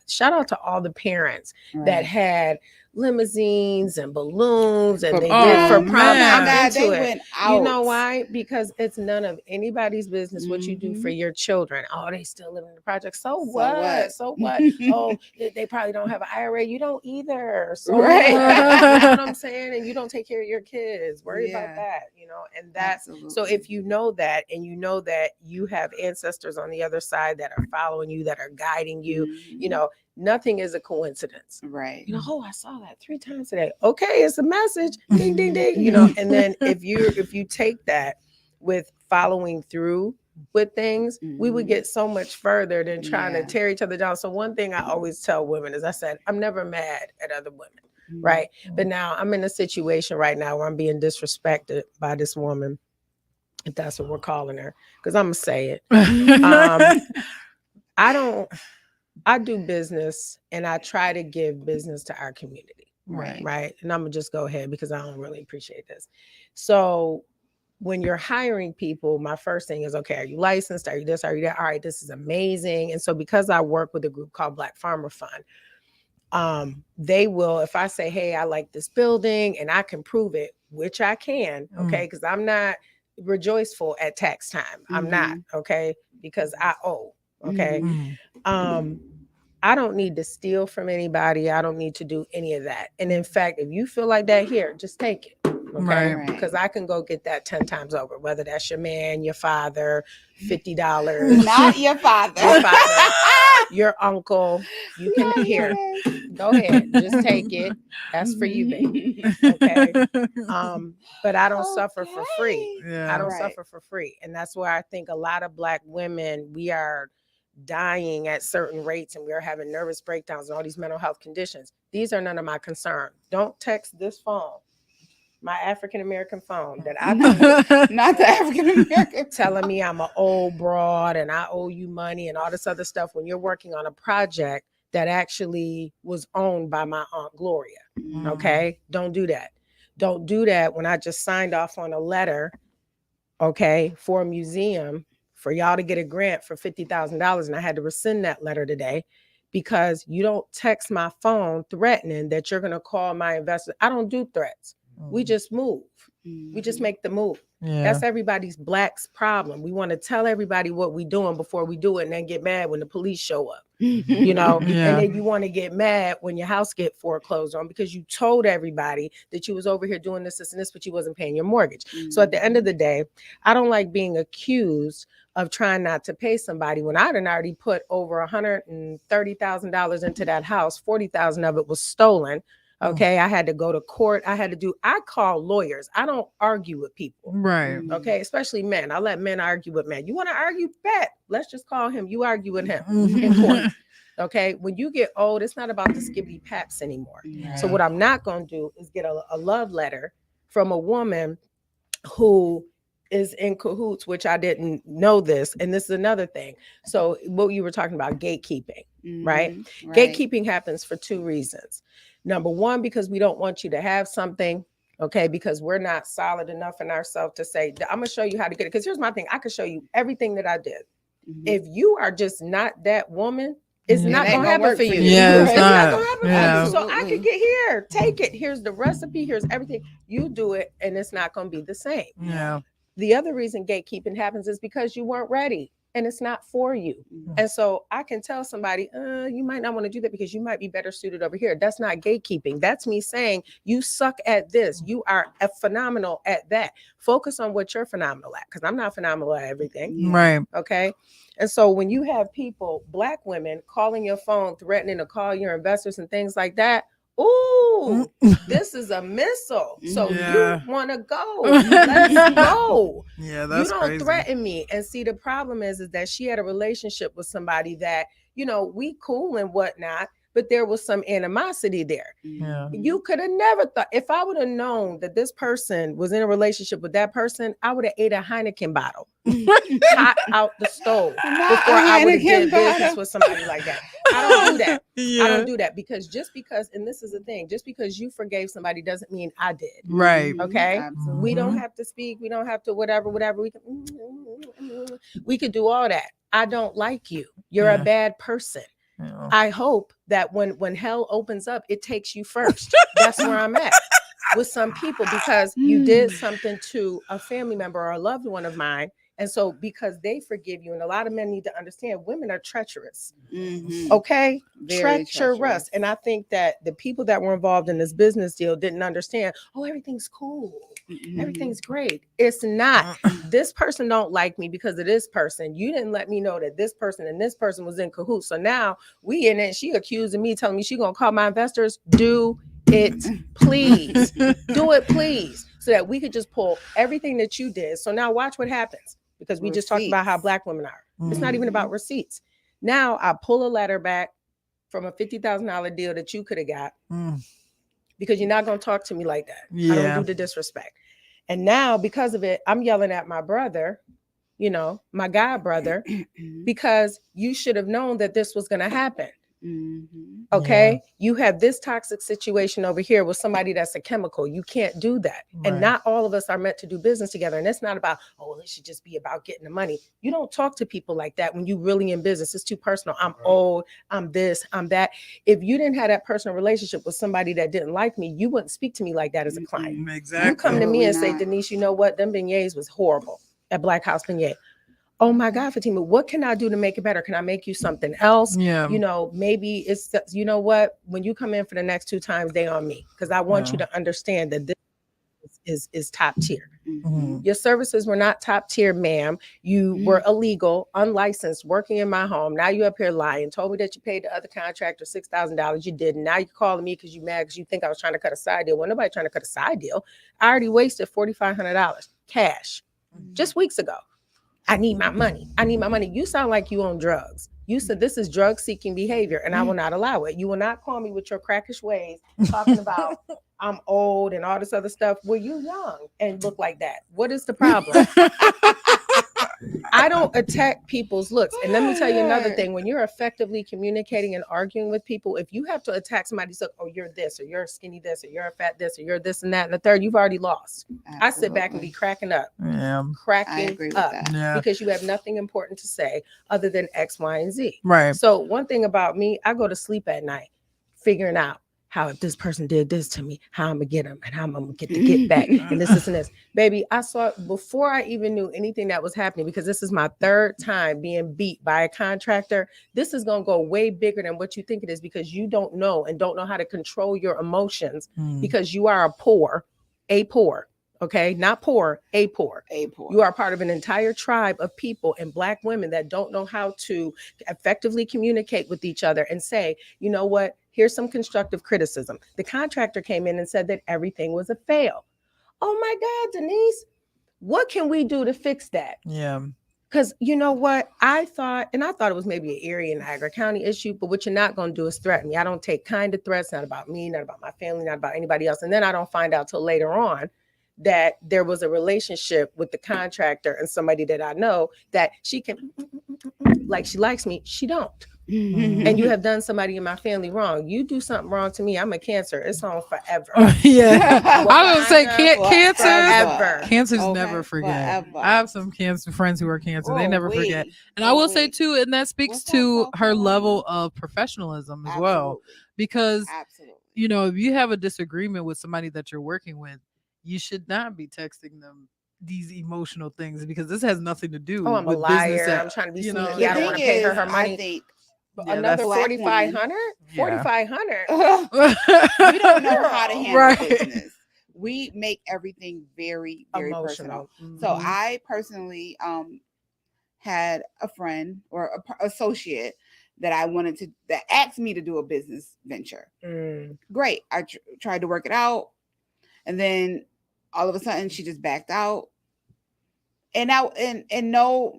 Shout out to all the parents that had limousines and balloons and they did for prom. They went out. You know why? Because it's none of anybody's business what you do for your children. Oh, they still live in the project. So what? Oh, they probably don't have an IRA. You don't either. So right. You know what I'm saying? And you don't take care of your kids. Worry about that. And that's so if you know that, and you know that you have ancestors on the other side that are following you, that are guiding you, nothing is a coincidence. Right. I saw that 3 times today. Okay, it's a message. Ding, ding, ding. And then if you take that with following through with things, we would get so much further than trying to tear each other down. So one thing I always tell women is, I said, I'm never mad at other women. Right. But now I'm in a situation right now where I'm being disrespected by this woman, if that's what we're calling her, because I'm going to say it. I do business and I try to give business to our community. Right. And I'm going to just go ahead because I don't really appreciate this. So when you're hiring people, my first thing is, okay, are you licensed? Are you this? Are you that? All right, this is amazing. And so because I work with a group called Black Farmer Fund, they will, if I say, hey, I like this building and I can prove it, which I can, okay, because I'm not rejoiceful at tax time. I'm not, okay, because I owe, okay. I don't need to steal from anybody. I don't need to do any of that. And in fact, if you feel like that, here, just take it. Okay. Because I can go get that 10 times over, whether that's your man, your father, $50. Not your father. Your uncle. You can hear. Go ahead. Just take it. That's for you, baby. Okay. But I don't suffer for free. I don't suffer for free. And that's where I think a lot of Black women, we are dying at certain rates and we're having nervous breakdowns and all these mental health conditions. These are none of my concern. Don't text this phone, my African-American phone that I not the African-American telling me I'm an old broad and I owe you money and all this other stuff when you're working on a project that actually was owned by my Aunt Gloria. Okay. Don't do that. Don't do that when I just signed off on a letter, okay, for a museum for y'all to get a grant for $50,000. And I had to rescind that letter today because you don't text my phone threatening that you're going to call my investor. I don't do threats. We just move. We just make the move. Yeah. That's everybody's Black's problem. We want to tell everybody what we're doing before we do it and then get mad when the police show up. You know, Yeah. and then you want to get mad when your house get foreclosed on because you told everybody that you was over here doing this, and this, but you wasn't paying your mortgage. So at the end of the day, I don't like being accused of trying not to pay somebody when I done already put over $130,000 into that house. 40,000 of it was stolen. Okay, I had to go to court. I call lawyers. I don't argue with people. Right. Okay, especially men. I let men argue with men. You want to argue? Bet. Let's just call him. You argue with him in court. Okay, when you get old, it's not about the skibbity paps anymore. So what I'm not going to do is get a love letter from a woman who is in cahoots, which I didn't know this. And this is another thing. So what you were talking about, gatekeeping, right? Gatekeeping happens for two reasons. Number one, because we don't want you to have something, okay, because we're not solid enough in ourselves to say, I'm going to show you how to get it. Because here's my thing. I can show you everything that I did. If you are just not that woman, it's not going to happen for you. Yeah, it's not not. going to happen for you. So I could get here, take it. Here's the recipe. Here's everything. You do it, and it's not going to be the same. Yeah. The other reason gatekeeping happens is because you weren't ready. And it's not for you. And so I can tell somebody, you might not want to do that because you might be better suited over here. That's not gatekeeping. That's me saying you suck at this. You are phenomenal at that. Focus on what you're phenomenal at, because I'm not phenomenal at everything. Right. Okay. And so when you have people, Black women, calling your phone, threatening to call your investors and things like that, ooh, this is a missile. So you want to go. Let's go. Yeah, that's You don't crazy. threaten me. And see, the problem is that she had a relationship with somebody that, you know, we cool and whatnot, but there was some animosity there. Yeah. You could have never thought, if I would have known that this person was in a relationship with that person, I would have ate a Heineken bottle hot out the stove before I would have did business with somebody like that. I don't do that. I don't do that because and this is the thing, just because you forgave somebody doesn't mean I did. Right. Okay. Absolutely. We don't have to speak. We don't have to whatever. We could do all that. I don't like you. You're a bad person. Yeah. I hope that when hell opens up, it takes you first. That's where I'm at with some people, because you did something to a family member or a loved one of mine. And so because they forgive you, and a lot of men need to understand, women are treacherous. Okay? Very treacherous. And I think that the people that were involved in this business deal didn't understand, oh, everything's cool. Everything's great. It's not. This person don't like me because of this person. You didn't let me know that this person and this person was in cahoots. So now we in it. She accusing me, telling me she gonna call my investors. Do it, please. Do it, please. So that we could just pull everything that you did. So now watch what happens. Because we just talked about how Black women are. It's not even about receipts. Now I pull a letter back from a $50,000 deal that you could have got. Because you're not going to talk to me like that. I don't do the disrespect. And now because of it, I'm yelling at my brother, you know, my god brother, because you should have known that this was going to happen. Okay. You have this toxic situation over here with somebody that's a chemical. You can't do that. And not all of us are meant to do business together. And it's not about, oh, it should just be about getting the money. You don't talk to people like that when you really in business. It's too personal. I'm old. I'm this, I'm that. If you didn't have that personal relationship with somebody that didn't like me, you wouldn't speak to me like that as a client. Exactly. You come to me and say, Denise, you know what? Them beignets was horrible at Black House Beignet. Oh my God, Fatima, what can I do to make it better? Can I make you something else? Yeah. You know, maybe it's, you know what? When you come in for the next 2 times, they on me. Because I want you to understand that this is top tier. Your services were not top tier, ma'am. You were illegal, unlicensed, working in my home. Now you up here lying. Told me that you paid the other contractor $6,000. You didn't. Now you're calling me because you mad because you think I was trying to cut a side deal. Well, nobody trying to cut a side deal. I already wasted $4,500 cash just weeks ago. I need my money. I need my money. You sound like you on drugs. You said this is drug seeking behavior and I will not allow it. You will not call me with your crackish ways talking about I'm old and all this other stuff. Well, you young and look like that. What is the problem? I don't attack people's looks. And let me tell you another thing. When you're effectively communicating and arguing with people, if you have to attack somebody's look, oh, you're this, or you're skinny this, or you're a fat this, or you're this and that, and the third, you've already lost. Absolutely. I sit back and be cracking up. Cracking up. Because you have nothing important to say other than X, Y, and Z. Right. So one thing about me, I go to sleep at night figuring out how if this person did this to me, how I'm gonna get them and how I'm gonna get the get back and this and this. Baby, I saw it before I even knew anything that was happening, because this is my third time being beat by a contractor. This is gonna go way bigger than what you think it is, because you don't know how to control your emotions, because you are a poor. Okay, not poor, a poor. You are part of an entire tribe of people and Black women that don't know how to effectively communicate with each other and say, you know what, here's some constructive criticism. The contractor came in and said that everything was a fail. Oh my God, Denise, what can we do to fix that? Yeah. Because you know what, I thought it was maybe an Erie and Niagara County issue, but what you're not going to do is threaten me. I don't take kind of threats, not about me, not about my family, not about anybody else. And then I don't find out till later on that there was a relationship with the contractor and somebody that I know that she can, like, she likes me, she don't. And you have done somebody in my family wrong. You do something wrong to me, I'm a Cancer. It's on forever. Yeah. I would say cancers Okay, never forget. forever. I have some Cancer friends who are Cancer. They never forget. And I will say too, and that speaks to her level of professionalism as well. Because, you know, if you have a disagreement with somebody that you're working with, you should not be texting them these emotional things, because this has nothing to do I'm with a liar. business. I'm trying to be you know, sneaky. I don't want to pay her money. I think another 4,500? 4,500? We don't know how to handle business. We make everything very, very emotional. Personal. So I personally had a friend or a associate that I wanted to, that asked me to do a business venture. Great. I tried to work it out. And then all of a sudden she just backed out. And now, no,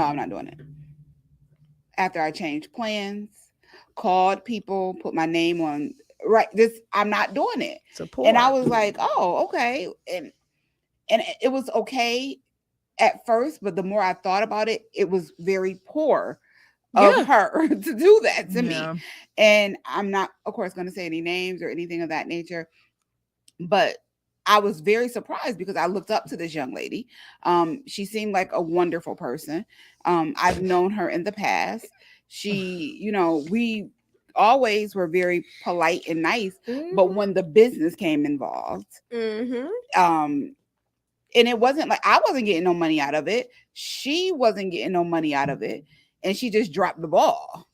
I'm not doing it. After I changed plans, called people, put my name on, I'm not doing it. And I was like, oh, okay. And it was okay at first, but the more I thought about it, it was very poor of her to do that to me. And I'm not, of course, going to say any names or anything of that nature, but I was very surprised because I looked up to this young lady. She seemed like a wonderful person. I've known her in the past. She, you know, we always were very polite and nice, but when the business came involved, and it wasn't like I wasn't getting no money out of it. She wasn't getting no money out of it. And she just dropped the ball.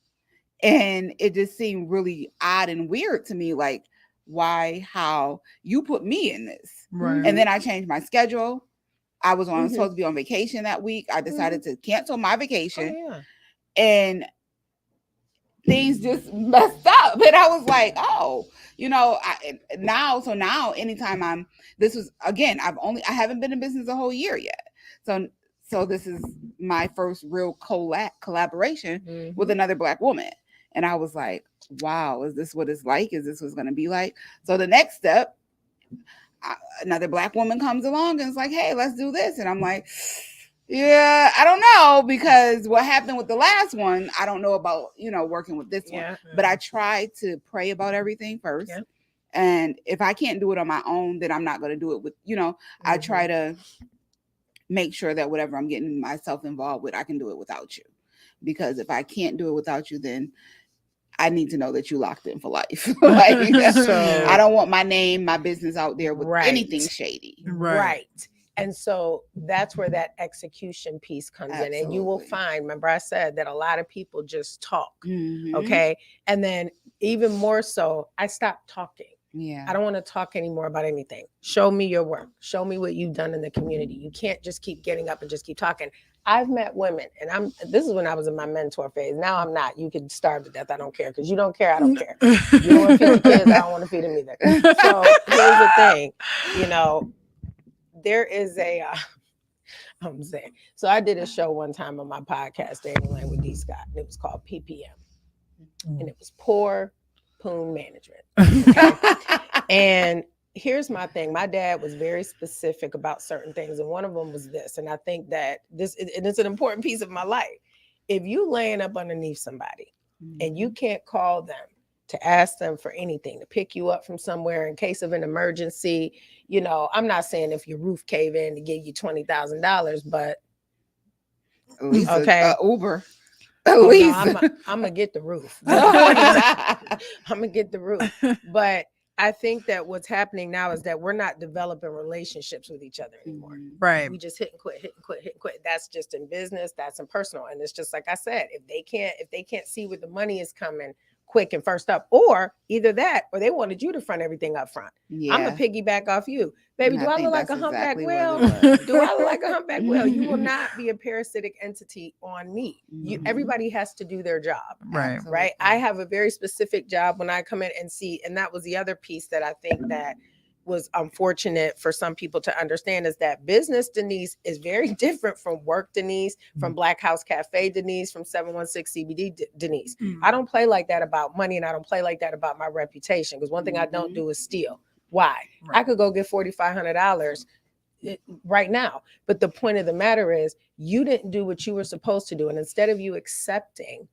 And it just seemed really odd and weird to me. Like, why, how you put me in this? Right. And then I changed my schedule. I was supposed to be on vacation that week. I decided to cancel my vacation. And things just messed up. And I was like, oh, you know, now anytime I haven't been in business a whole year yet. So this is my first real collaboration with another Black woman. And I was like, wow, is this what it's like? Is this what's going to be like? So the next step, another Black woman comes along and it's like, hey, let's do this. And I'm like, yeah, I don't know, because what happened with the last one, I don't know about, you know, working with this one. But I try to pray about everything first. And if I can't do it on my own, then I'm not going to do it with, you know, I try to make sure that whatever I'm getting myself involved with, I can do it without you. Because if I can't do it without you, then I need to know that you locked in for life. I don't want my name, my business out there with anything shady. Right. And so that's where that execution piece comes in. And you will find, remember I said that a lot of people just talk. Okay. And then even more so, I stopped talking. I don't want to talk anymore about anything. Show me your work. Show me what you've done in the community. You can't just keep getting up and just keep talking. I've met women, and this is when I was in my mentor phase. Now I'm not. You can starve to death. I don't care, because you don't care. I don't care. You don't want to feed the kids. I don't want to feed them either. So here's the thing. You know, there is I'm saying. So I did a show one time on my podcast, Day in the Land with D. Scott, and it was called PPM, and it was Poor Poon Management. Okay? And here's my thing. My dad was very specific about certain things, and one of them was this. And I think that it's an important piece of my life. If you laying up underneath somebody and you can't call them to ask them for anything, to pick you up from somewhere in case of an emergency, you know, I'm not saying if your roof cave in to give you $20,000, but at least Uber. Lisa. I'm gonna get the roof. I'm gonna get the roof. But I think that what's happening now is that we're not developing relationships with each other anymore. Right. We just hit and quit. That's just in business. That's in personal. And it's just like I said, if they can't see where the money is coming quick and first up, or either that, or they wanted you to front everything up front. Yeah. I'm gonna piggyback off you, baby. Do I look like a humpback whale? Exactly Do I look like a humpback whale? You will not be a parasitic entity on me. Everybody has to do their job. Right. Right. I have a very specific job when I come in and see, and that was the other piece that I think that was unfortunate for some people to understand, is that business Denise is very different from work Denise, from Black House Cafe Denise, from 716 CBD Denise. I don't play like that about money, and I don't play like that about my reputation, because one thing I don't do is steal. Why? Right. I could go get $4,500 right now, but the point of the matter is you didn't do what you were supposed to do, and instead of you accepting.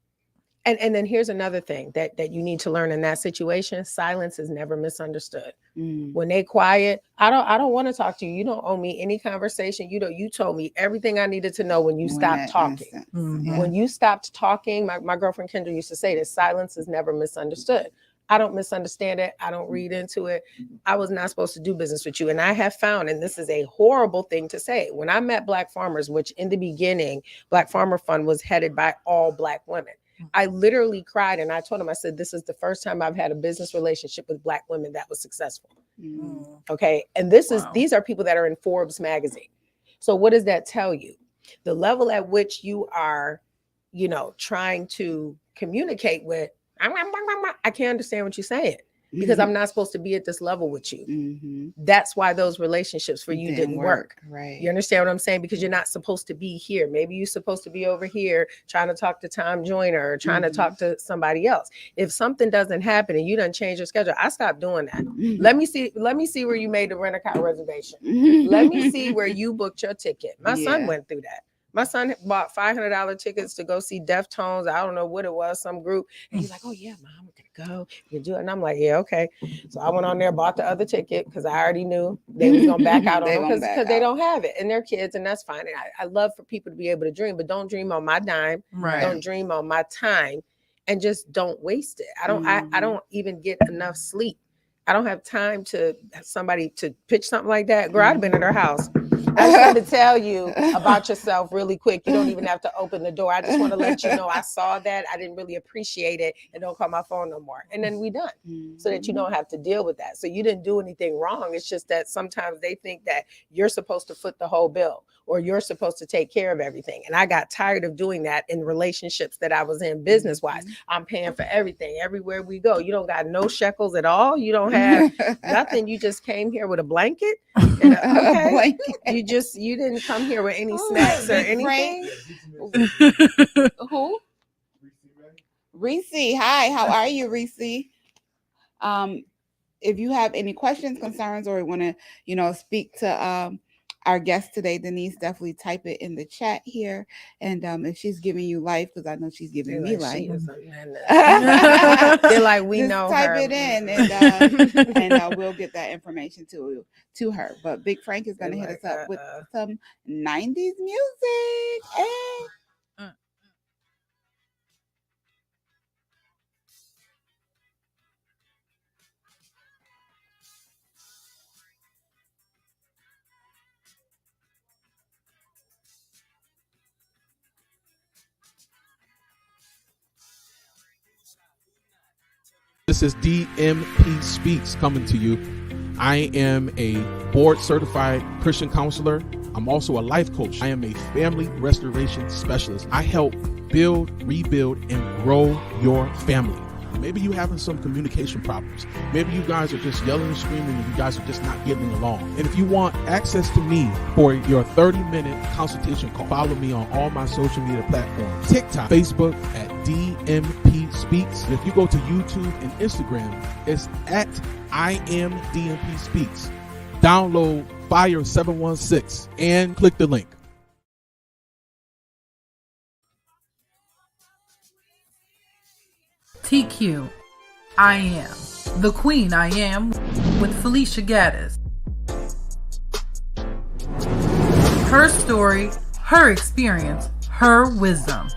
And then here's another thing that you need to learn in that situation: silence is never misunderstood. When they quiet, I don't want to talk to you. You don't owe me any conversation. You told me everything I needed to know when you stopped talking. When you stopped talking, my girlfriend Kendra used to say this: silence is never misunderstood. I don't misunderstand it. I don't read into it. I was not supposed to do business with you. And I have found, and this is a horrible thing to say, when I met Black farmers, which in the beginning, Black Farmer Fund was headed by all Black women. I literally cried, and I told him, I said, this is the first time I've had a business relationship with Black women that was successful. Okay. And these are people that are in Forbes magazine. So what does that tell you? The level at which you are, trying to communicate with, I can't understand what you're saying, because I'm not supposed to be at this level with you. That's why those relationships for you didn't work. Right. You understand what I'm saying? Because you're not supposed to be here. Maybe you're supposed to be over here trying to talk to Tom Joyner or trying to talk to somebody else. If something doesn't happen and you done change your schedule, I stopped doing that. Let me see where you made the rent-a-car reservation. Let me see where you booked your ticket. My son went through that. My son bought $500 tickets to go see Deftones. I don't know what it was, some group. And he's like, oh yeah, Mom, we're gonna go. You do it. And I'm like, yeah, okay. So I went on there, bought the other ticket, because I already knew they was gonna back out on them because they don't have it, and they're kids, and that's fine. And I love for people to be able to dream, but don't dream on my dime. Right. Don't dream on my time, and just don't waste it. I don't even get enough sleep. I don't have time to have somebody to pitch something like that. Girl, I'd have been at her house. I just want to tell you about yourself really quick. You don't even have to open the door. I just want to let you know I saw that. I didn't really appreciate it, and don't call my phone no more. And then we done, so that you don't have to deal with that. So you didn't do anything wrong. It's just that sometimes they think that you're supposed to foot the whole bill, or you're supposed to take care of everything. And I got tired of doing that in relationships that I was in business-wise. I'm paying for everything everywhere we go. You don't got no shekels at all. You don't have nothing. You just came here with a blanket. And, okay. You didn't come here with any snacks or anything. Who? Reese. Hi, how are you, Reese? If you have any questions, concerns, or want to, speak to our guest today, Denise, definitely type it in the chat here. And if she's giving you life, because I know she's giving me life. They're like, we know type her. it in, and we'll get that information to her. But Big Frank is going to hit us up with some 90s music. Hey. This is DMP Speaks coming to you. I am a board certified Christian counselor. I'm also a life coach. I am a family restoration specialist. I help build, rebuild, and grow your family. Maybe you're having some communication problems. Maybe you guys are just yelling and screaming and you guys are just not getting along. And if you want access to me for your 30-minute consultation call, follow me on all my social media platforms. TikTok, Facebook at DMP Speaks. And if you go to YouTube and Instagram, it's at I am DMP Speaks. Download Fire 716 and click the link. TQ, I Am, the Queen I Am, with Felicia Gaddis. Her story, her experience, her wisdom.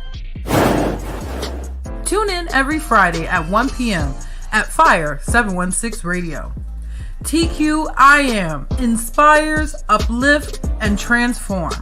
Tune in every Friday at 1 p.m. at Fire 716 Radio. TQIM inspires, uplift, and transform.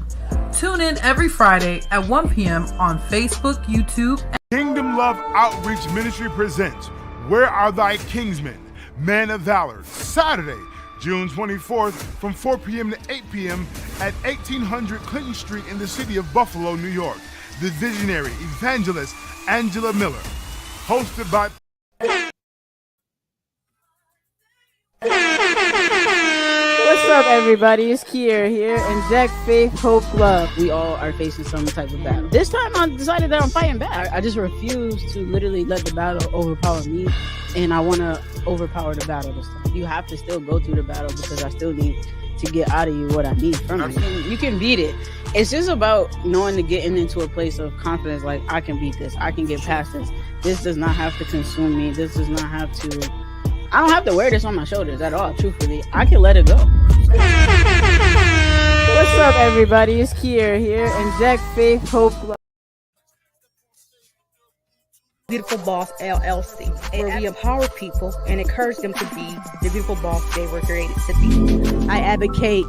Tune in every Friday at 1 p.m. on Facebook, YouTube, and Kingdom Love Outreach Ministry presents Where Are Thy Kingsmen? Men of Valor, Saturday, June 24th from 4 p.m. to 8 p.m. at 1800 Clinton Street in the city of Buffalo, New York. The visionary evangelist Angela Miller, hosted by What's up, everybody? It's Kier here, and Jack, Faith, Hope, Love. We all are facing some type of battle. This time, I decided that I'm fighting back. I just refuse to literally let the battle overpower me, and I want to overpower the battle this time. You have to still go through the battle because I still need to get out of you what I need from you. You can beat it. It's just about knowing to getting into a place of confidence, like, I can beat this. I can get past this. This does not have to consume me. This does not have to... I don't have to wear this on my shoulders at all, truthfully. I can let it go. What's up, everybody? It's Kier here, and Jack, Faith, Hope, Love. Beautiful Boss LLC, where we empower people and encourage them to be the beautiful boss they were created to be. I advocate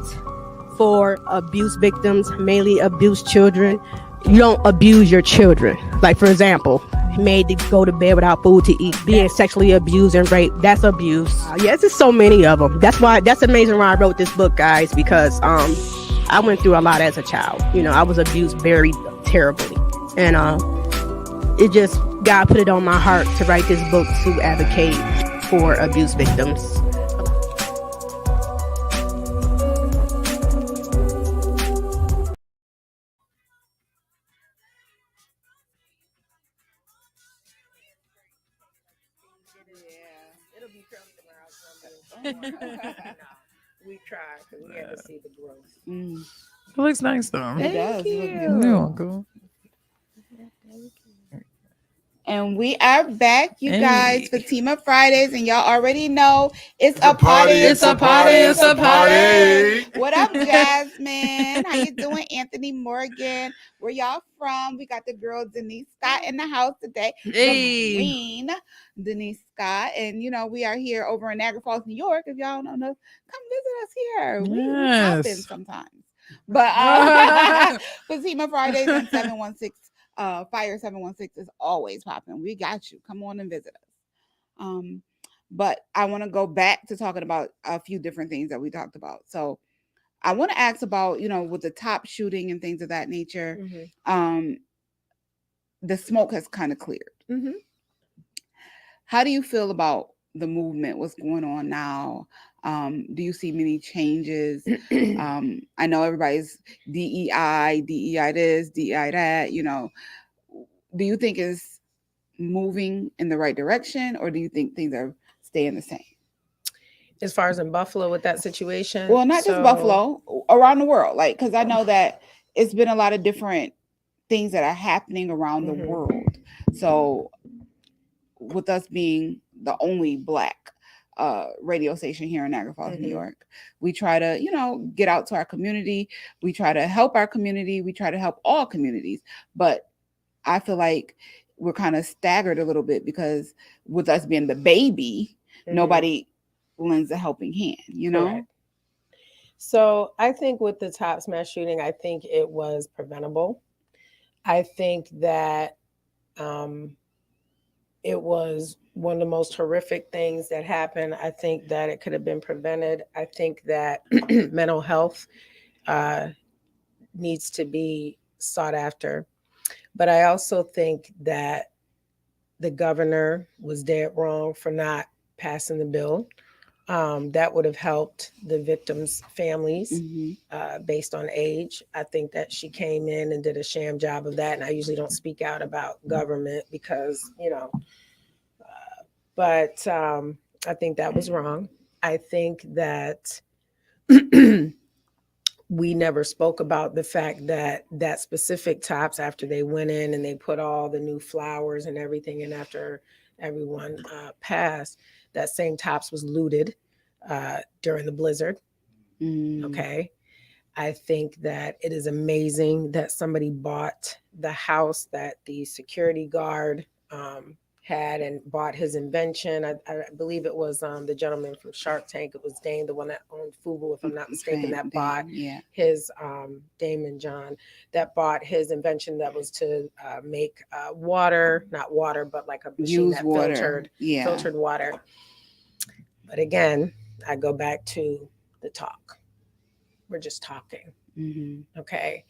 for abuse victims, mainly abused children. You don't abuse your children. Like, for example, made to go to bed without food to eat, being sexually abused and raped, that's abuse. Yes, there's so many of them. That's the reason why I wrote this book, guys, because I went through a lot as a child. You know, I was abused very terribly. And it just, God put it on my heart to write this book to advocate for abuse victims. We try because we have to see the growth. It looks nice though. It does. You're welcome. And we are back, you guys, Fatima Fridays, and y'all already know it's a party. It's a party. It's a party. What up, Jasmine? How you doing, Anthony Morgan? Where y'all from? We got the girl Denise Scott in the house today. Hey. The queen, Denise Scott. And, you know, we are here over in Niagara Falls, New York. If y'all don't know, come visit us here. We pop in sometimes. But Fatima Fridays and 716. Fire 716 is always popping. We got you. Come on and visit us. But I want to go back to talking about a few different things that we talked about. So I want to ask about, you know, with the top shooting and things of that nature, the smoke has kind of cleared. How do you feel about the movement? What's going on now? Do you see many changes? I know everybody's DEI this, DEI that, you know. Do you think it's moving in the right direction, or do you think things are staying the same? As far as in Buffalo with that situation? Well, not just Buffalo, around the world. Like, because I know that it's been a lot of different things that are happening around the world. So with us being the only Black radio station here in Niagara Falls, New York, we try to, you know, get out to our community. We try to help our community. We try to help all communities. But I feel like we're kind of staggered a little bit because with us being the baby, nobody lends a helping hand, you know? Correct. So I think with the Tops mass shooting, I think it was preventable. I think that it was one of the most horrific things that happened. I think that it could have been prevented. I think that mental health needs to be sought after. But I also think that the governor was dead wrong for not passing the bill. That would have helped the victims' families based on age. I think that she came in and did a sham job of that. And I usually don't speak out about government because, you know, but I think that was wrong. I think that we never spoke about the fact that that specific Tops, after they went in and they put all the new flowers and everything in after everyone passed, that same Tops was looted during the blizzard. Okay. I think that it is amazing that somebody bought the house that the security guard had and bought his invention. I believe it was the gentleman from Shark Tank. It was Dane, the one that owned Fubu, if I'm not mistaken, that bought his Damon John, that bought his invention that was to make water, not water, but like a machine that filtered water. But again, I go back to the talk. We're just talking. Okay.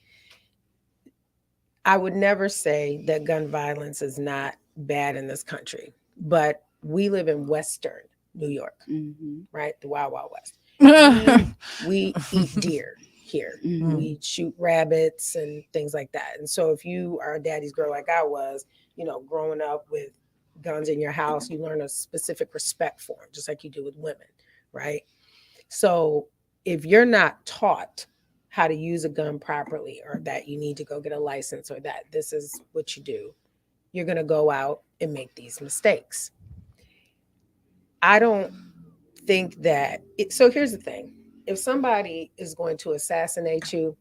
I would never say that gun violence is not bad in this country, but we live in Western New York, right? The Wild Wild West. We eat deer here. We shoot rabbits and things like that. And so if you are a daddy's girl like I was, you know, growing up with guns in your house, you learn a specific respect for them, just like you do with women, right? So if you're not taught how to use a gun properly, or that you need to go get a license, or that this is what you do, you're going to go out and make these mistakes. I don't think that so here's the thing. If somebody is going to assassinate you,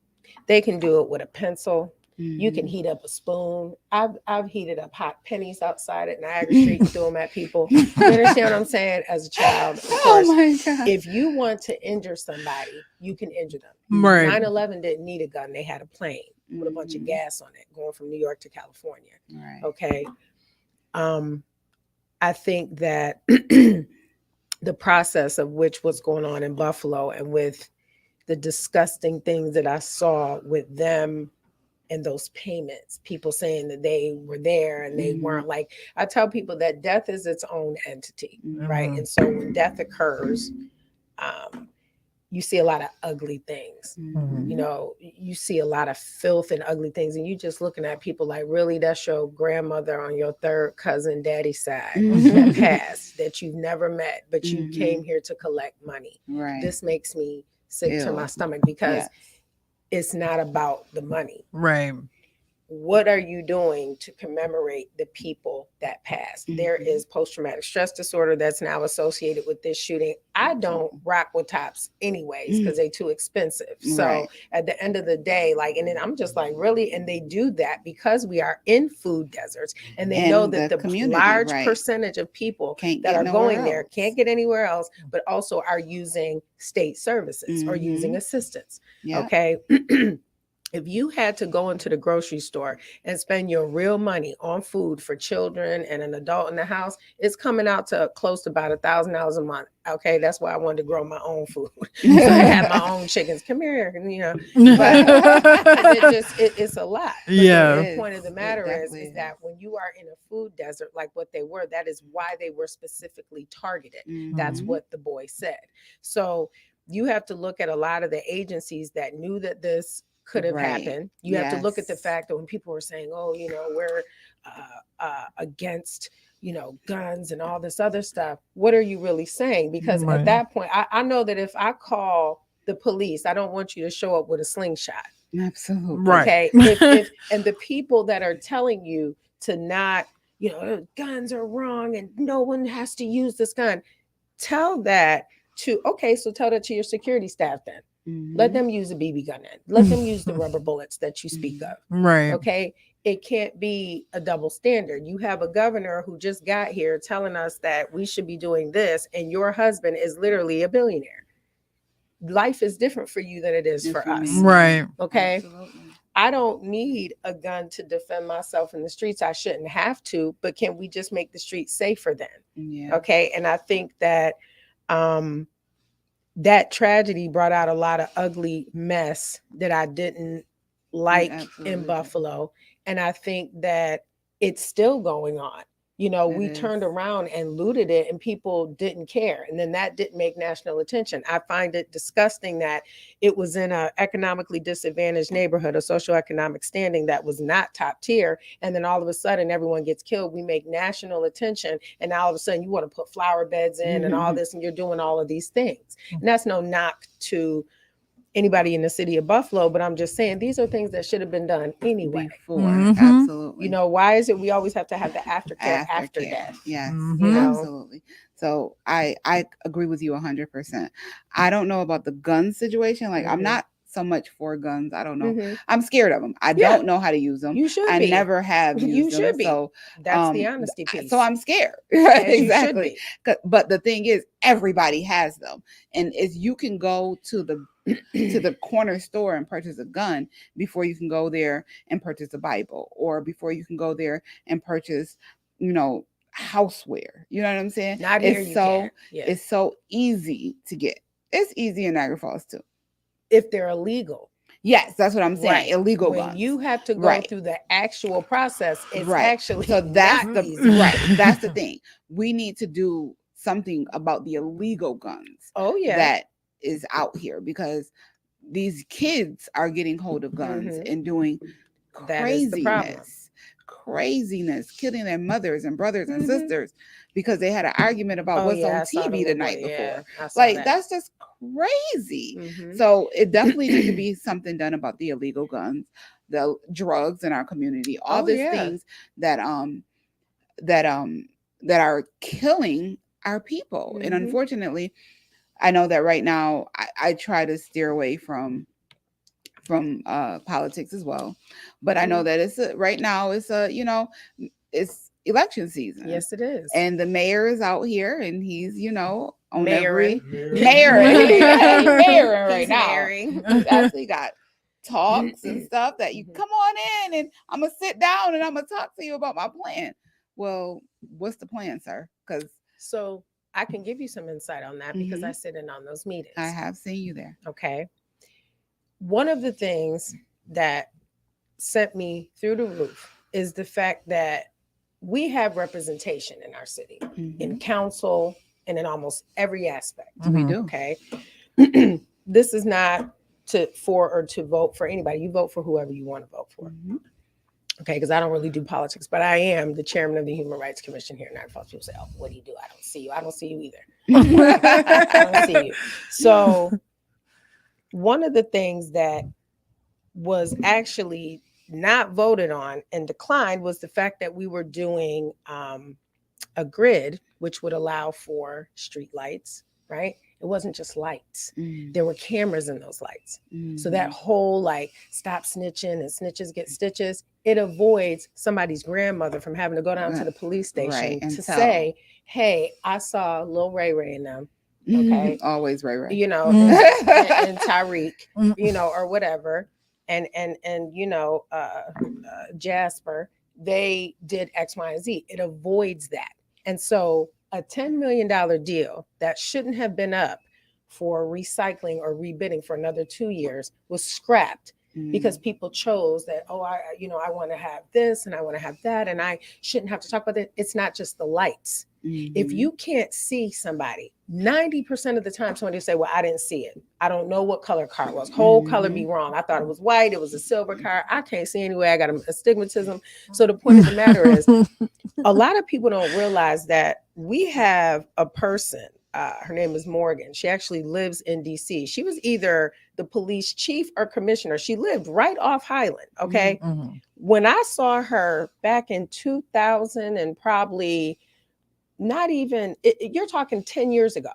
they can do it with a pencil. You can heat up a spoon. I've heated up hot pennies outside at Niagara Street and threw them at people. You understand what I'm saying? As a child, of course, my God. If you want to injure somebody, you can injure them. Right. 9/11 didn't need a gun. They had a plane with a bunch of gas on it going from New York to California. Right. Okay. I think that the process of which was going on in Buffalo, and with the disgusting things that I saw with them and those payments, people saying that they were there and they weren't. Like, I tell people that death is its own entity, right? And so when death occurs, you see a lot of ugly things. You know, you see a lot of filth and ugly things, and you just looking at people like, really, that's your grandmother on your third cousin daddy side that passed, that you've never met, but you came here to collect money. Right. This makes me sick to my stomach, because it's not about the money. Right. What are you doing to commemorate the people that passed? There is post-traumatic stress disorder that's now associated with this shooting. I don't rock with tops anyways, because they're too expensive. So at the end of the day, like, and then I'm just like, really? And they do that because we are in food deserts, and they know that the large percentage of people that are going there can't get anywhere else, but also are using state services or using assistance. Okay. If you had to go into the grocery store and spend your real money on food for children and an adult in the house, it's coming out to close to about $1,000 a month. Okay, that's why I wanted to grow my own food. So I have my own chickens. Come here, you know. But it's a lot. But the point of the matter is that when you are in a food desert like what they were, that is why they were specifically targeted. That's what the boy said. So you have to look at a lot of the agencies that knew that this could have happened. You have to look at the fact that when people were saying, oh, you know, we're against, you know, guns and all this other stuff, what are you really saying? Because at that point, I know that if I call the police, I don't want you to show up with a slingshot. Absolutely. Okay. If and the people that are telling you to not, you know, guns are wrong and no one has to use this gun, tell that to your security staff then. Let them use a BB gun then. Let them use the rubber bullets that you speak of. Right. Okay. It can't be a double standard. You have a governor who just got here telling us that we should be doing this, and your husband is literally a billionaire. Life is different for you than it is for us. Right. Okay. Absolutely. I don't need a gun to defend myself in the streets. I shouldn't have to, but can we just make the streets safer then? Yeah. Okay. And I think that that tragedy brought out a lot of ugly mess that I didn't like in Buffalo. And I think that it's still going on. You know, we turned around and looted it and people didn't care. And then that didn't make national attention. I find it disgusting that it was in an economically disadvantaged neighborhood, a socioeconomic standing that was not top tier. And then all of a sudden everyone gets killed. We make national attention. And now all of a sudden you want to put flower beds in and all this, and you're doing all of these things. And that's no knock to anybody in the city of Buffalo, but I'm just saying these are things that should have been done anyway. Before, absolutely. You know, why is it we always have to have the aftercare after death? Yes, you know? absolutely. So I agree with you 100%. I don't know about the gun situation. Like I'm not so much for guns. I don't know. Mhm. I'm scared of them. I Yeah. don't know how to use them. You should I be. never have used You them. should be. So That's the honesty piece. So I'm scared. As you should Exactly. be. But the thing is, everybody has them, and is you can go to the corner store and purchase a gun before you can go there and purchase a Bible, or before you can go there and purchase, houseware. You know what I'm saying? Not here, you can't. Yeah. It's so easy to get. It's easy in Niagara Falls too. If they're illegal. Yes, that's what I'm saying. Right. Illegal when guns. you have to go through the actual process, it's actually so that's not the easy. right. That's the thing. We need to do something about the illegal guns. Oh yeah, that is out here, because these kids are getting hold of guns and doing craziness, killing their mothers and brothers and sisters because they had an argument about what's on TV the night before. That's just crazy. So it definitely needs to be something done about the illegal guns, the drugs in our community, all these things that are killing our people. And unfortunately, I know that right now I try to steer away from politics as well, but I know that it's election season. Yes, it is. And the mayor is out here, and he's on mayor right now. He's actually got talks and stuff that you come on in, and I'm gonna sit down and I'm gonna talk to you about my plan. Well, what's the plan, sir? So I can give you some insight on that because I sit in on those meetings. I have seen you there. Okay. One of the things that sent me through the roof is the fact that we have representation in our city, in council, and in almost every aspect. We do. Okay. This is not to vote for anybody. You vote for whoever you want to vote for. Okay, because I don't really do politics, but I am the chairman of the Human Rights Commission here in Niagara Falls. People say, "Oh, what do you do?" I don't see you. I don't see you either. I don't see you. So one of the things that was actually not voted on and declined was the fact that we were doing a grid, which would allow for street lights, right? It wasn't just lights. There were cameras in those lights. So that whole stop snitching and snitches get stitches, it avoids somebody's grandmother from having to go down to the police station to say, hey, I saw Lil Ray Ray in them. Okay. Always Ray Ray. And Tyreek, or whatever. And Jasper, they did X, Y, and Z. It avoids that. And so a $10 million deal that shouldn't have been up for recycling or rebidding for another 2 years was scrapped because people chose that, I want to have this and I want to have that, and I shouldn't have to talk about it. It's not just the lights. If you can't see somebody, 90% of the time somebody will say, well, I didn't see it. I don't know what color car it was. Whole color be wrong. I thought it was white. It was a silver car. I can't see anyway. I got astigmatism. So the point of the matter is, a lot of people don't realize that we have a person, her name is Morgan. She actually lives in DC. She was either the police chief or commissioner. She lived right off Highland. Okay. When I saw her back in 2000 and probably not even, you're talking 10 years ago,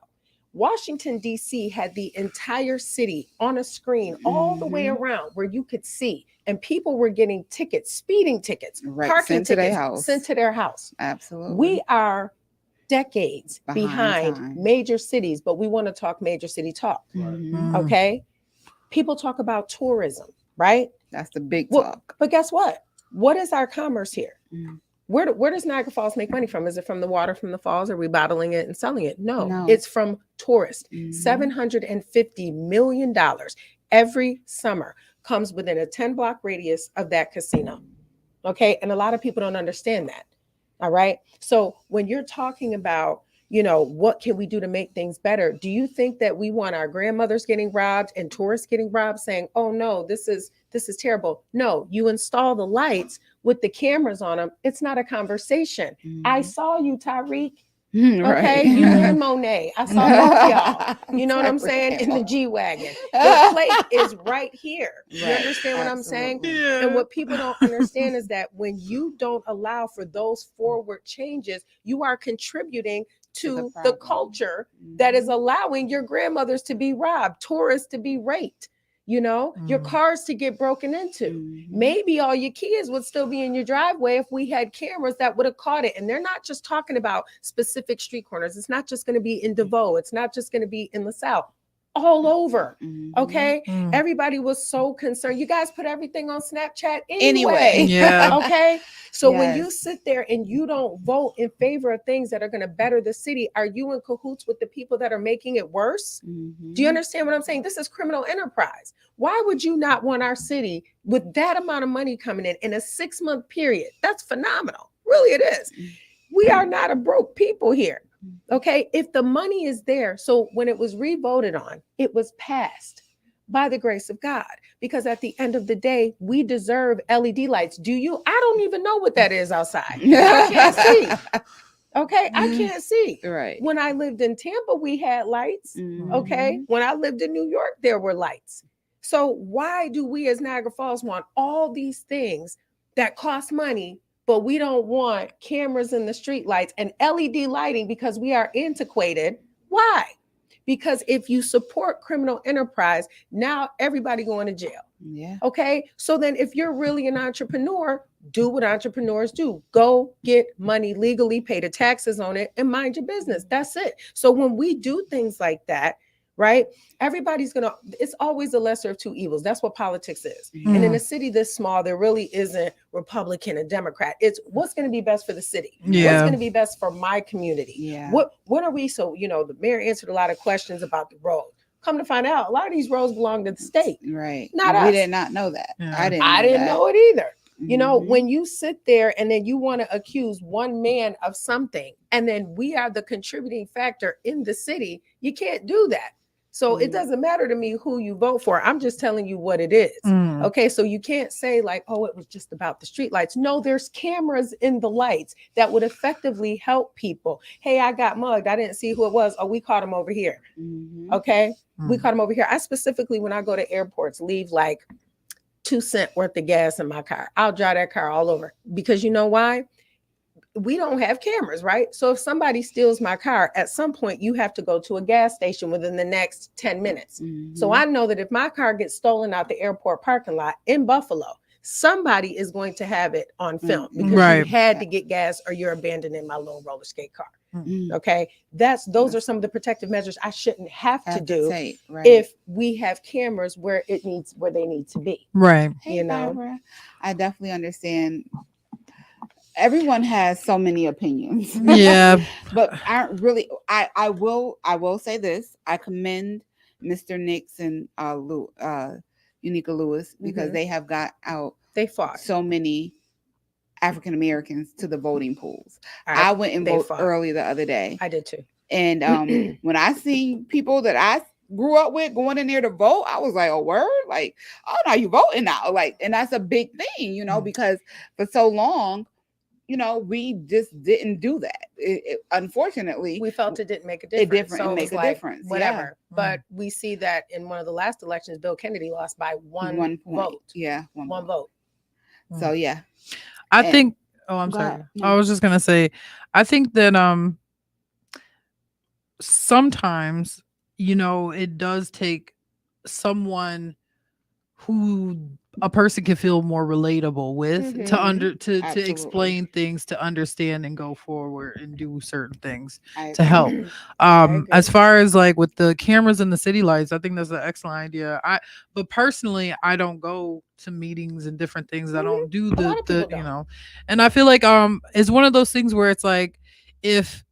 Washington, D.C. had the entire city on a screen all the way around where you could see, and people were getting tickets, speeding tickets, parking tickets sent to their house. Absolutely. We are decades behind major cities, but we want to talk major city talk. Okay. People talk about tourism, right? That's the big talk. But guess what? What is our commerce here? Where does Niagara Falls make money from? Is it from the water from the falls? Are we bottling it and selling it? No. It's from tourists. $750 million every summer comes within a 10-block radius of that casino. Okay. And a lot of people don't understand that. All right. So when you're talking about, what can we do to make things better? Do you think that we want our grandmothers getting robbed and tourists getting robbed saying, oh no, this is terrible? No, you install the lights with the cameras on them. It's not a conversation. I saw you, Tyreek. Okay, you and Monet. I saw both y'all. You know what I'm saying? In the G-Wagon. The plate is right here. You understand what I'm saying? Yeah. And what people don't understand is that when you don't allow for those forward changes, you are contributing to the culture that is allowing your grandmothers to be robbed, tourists to be raped. your cars to get broken into. Maybe all your kids would still be in your driveway if we had cameras that would have caught it. And they're not just talking about specific street corners. It's not just going to be in DeVoe. It's not just going to be in LaSalle. All over. Okay. Everybody was so concerned. You guys put everything on Snapchat anyway. Yeah. Okay. So when you sit there and you don't vote in favor of things that are going to better the city, are you in cahoots with the people that are making it worse? Do you understand what I'm saying? This is criminal enterprise. Why would you not want our city with that amount of money coming in a 6-month period? That's phenomenal. Really, it is. We are not a broke people here. Okay, if the money is there, so when it was re-voted on, it was passed by the grace of God, because at the end of the day, we deserve LED lights. Do you? I don't even know what that is outside. I can't see. Okay, I can't see. Right. When I lived in Tampa, we had lights. Okay, when I lived in New York, there were lights. So why do we as Niagara Falls want all these things that cost money, but we don't want cameras in the street lights and LED lighting because we are antiquated? Why? Because if you support criminal enterprise, now everybody going to jail. Yeah. Okay. So then if you're really an entrepreneur, do what entrepreneurs do. Go get money legally, pay the taxes on it, and mind your business. That's it. So when we do things like that, right? Everybody's it's always the lesser of two evils. That's what politics is. And in a city this small, there really isn't Republican and Democrat. It's what's going to be best for the city. What's going to be best for my community. Yeah. What are we? So, the mayor answered a lot of questions about the road. Come to find out, a lot of these roads belong to the state. Right. Not us. We did not know that. Yeah. I didn't know it either. When you sit there and then you want to accuse one man of something, and then we are the contributing factor in the city, you can't do that. So it doesn't matter to me who you vote for. I'm just telling you what it is. Okay. So you can't say like, oh, it was just about the street lights. No, there's cameras in the lights that would effectively help people. Hey, I got mugged. I didn't see who it was. Oh, we caught him over here. Okay. We caught him over here. I specifically, when I go to airports, leave like 2 cents worth of gas in my car. I'll drive that car all over, because you know why? We don't have cameras, right? So if somebody steals my car, at some point you have to go to a gas station within the next 10 minutes. So I know that if my car gets stolen out the airport parking lot in Buffalo, somebody is going to have it on film, because you had to get gas or you're abandoning my little roller skate car. Okay. Those are some of the protective measures I shouldn't have to do if we have cameras where they need to be. Right. Hey, Barbara, I definitely understand. Everyone has so many opinions. Yeah. But aren't really. I will say this. I commend Mr. Nix and Unica Lewis, because they have got out. They fought so many African Americans to the voting polls. I went and voted early the other day. I did too. And when I see people that I grew up with going in there to vote, I was like, oh, word? Like, oh, now you voting now. Like, and that's a big thing, because for so long, we just didn't do that. Unfortunately, we felt it didn't make a difference. So make a difference. Whatever. Yeah. But we see that in one of the last elections, Bill Kennedy lost by one vote. Yeah. One vote. So yeah. I think, I'm sorry. I was just gonna say, I think that sometimes, it does take someone who a person can feel more relatable with to explain things, to understand and go forward and do certain things to help. As far as like with the cameras and the city lights, I think that's an excellent idea. But personally, I don't go to meetings and different things. I don't do the and I feel like it's one of those things where it's like, if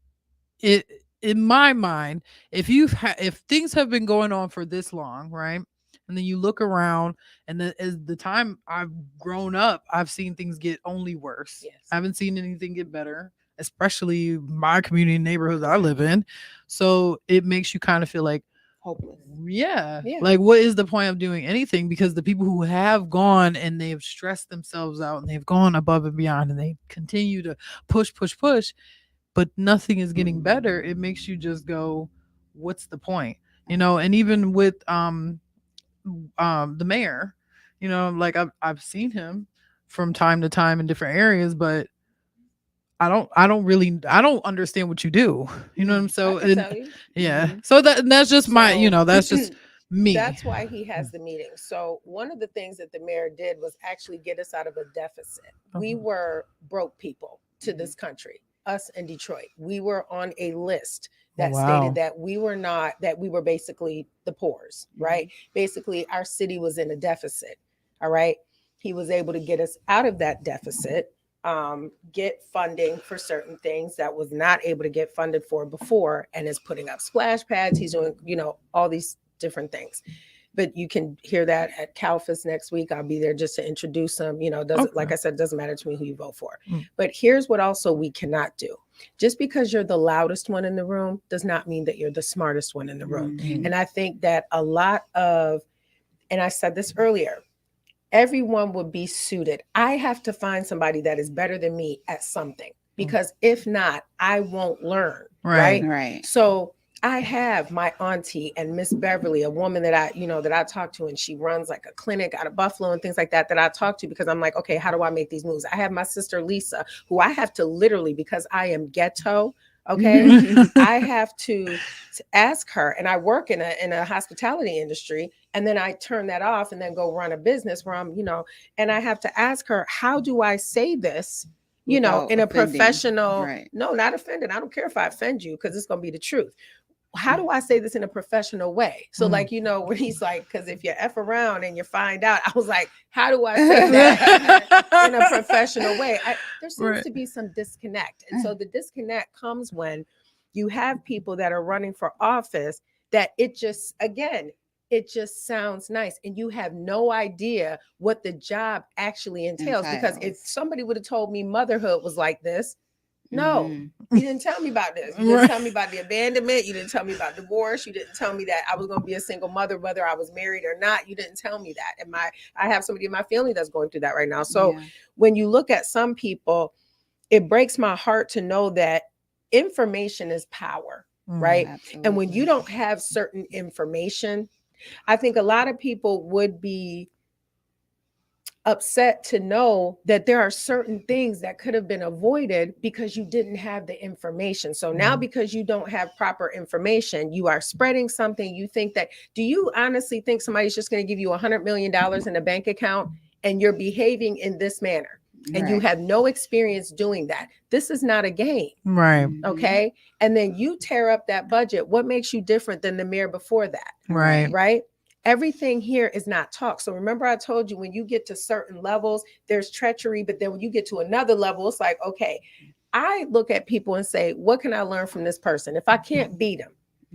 it, in my mind, if things have been going on for this long, right? And then you look around, and as the time I've grown up, I've seen things get only worse. Yes. I haven't seen anything get better, especially my community and neighborhoods I live in. So it makes you kind of feel like hopeless. Yeah. Like, what is the point of doing anything? Because the people who have gone and they've stressed themselves out and they've gone above and beyond and they continue to push, but nothing is getting better. It makes you just go, what's the point? And even with the mayor, like I've seen him from time to time in different areas, but I don't understand what you do. So so that's just my, that's just Me. That's why he has the meeting. So one of the things that the mayor did was actually get us out of a deficit. We were broke people to this country, us in Detroit. We were on a list that stated that we were not, that we were basically the poors, right? Basically, our city was in a deficit. All right. He was able to get us out of that deficit, get funding for certain things that was not able to get funded for before, and is putting up splash pads. He's doing, all these different things. But you can hear that at CalFest next week. I'll be there just to introduce them. Like I said, doesn't matter to me who you vote for. But here's what also we cannot do. Just because you're the loudest one in the room does not mean that you're the smartest one in the room. And I think that a lot of, and I said this earlier, everyone would be suited. I have to find somebody that is better than me at something, because if not, I won't learn. Right. So I have my auntie and Miss Beverly, a woman that I talk to, and she runs like a clinic out of Buffalo and things like that I talk to, because I'm like, okay, how do I make these moves? I have my sister Lisa, who I have to literally, because I am ghetto, okay, I have to ask her, and I work in a hospitality industry, and then I turn that off and then go run a business where I'm, and I have to ask her, how do I say this, in a professional, no, not offended. I don't care if I offend you, because it's going to be the truth. How do I say this in a professional way? So like, when he's like, because if you F around and you find out, I was like, how do I say that in a professional way? There seems to be some disconnect. And so the disconnect comes when you have people that are running for office that it just sounds nice. And you have no idea what the job actually entails. Because if somebody would have told me motherhood was like this, no, you didn't tell me about this. You didn't tell me about the abandonment. You didn't tell me about divorce. You didn't tell me that I was going to be a single mother, whether I was married or not. You didn't tell me that. And I have somebody in my family that's going through that right now. So when you look at some people, it breaks my heart to know that information is power, right? Absolutely. And when you don't have certain information, I think a lot of people would be upset to know that there are certain things that could have been avoided because you didn't have the information. So now, because you don't have proper information, you are spreading something. You think that, do you honestly think somebody's just going to give you $100 million in a bank account and you're behaving in this manner? And you have no experience doing that. This is not a game. Right. Okay. And then you tear up that budget. What makes you different than the mayor before that? Right. Right. Everything here is not talk. So remember, I told you, when you get to certain levels, there's treachery. But then when you get to another level, it's like, okay, I look at people and say, what can I learn from this person? If I can't beat them,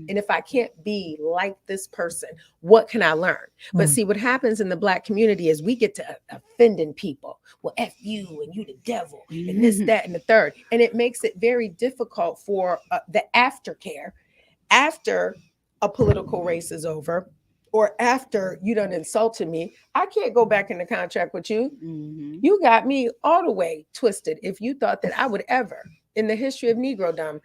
and if I can't be like this person, what can I learn? But see, what happens in the Black community is we get to offending people. Well, F you, and you the devil, and this, that, and the third. And it makes it very difficult for the aftercare after a political race is over, or after you done insulted me. I can't go back into contract with you. You got me all the way twisted if you thought that I would ever, in the history of Negrodom,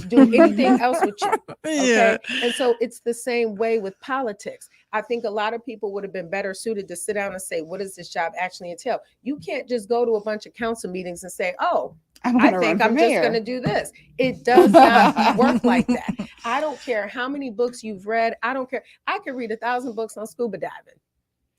do anything else with you. Okay. And so it's the same way with politics. I think a lot of people would have been better suited to sit down and say, what does this job actually entail? You can't just go to a bunch of council meetings and say, oh, I think I'm just going to do this. It does not work like that. I don't care how many books you've read. I don't care. I could read 1,000 books on scuba diving.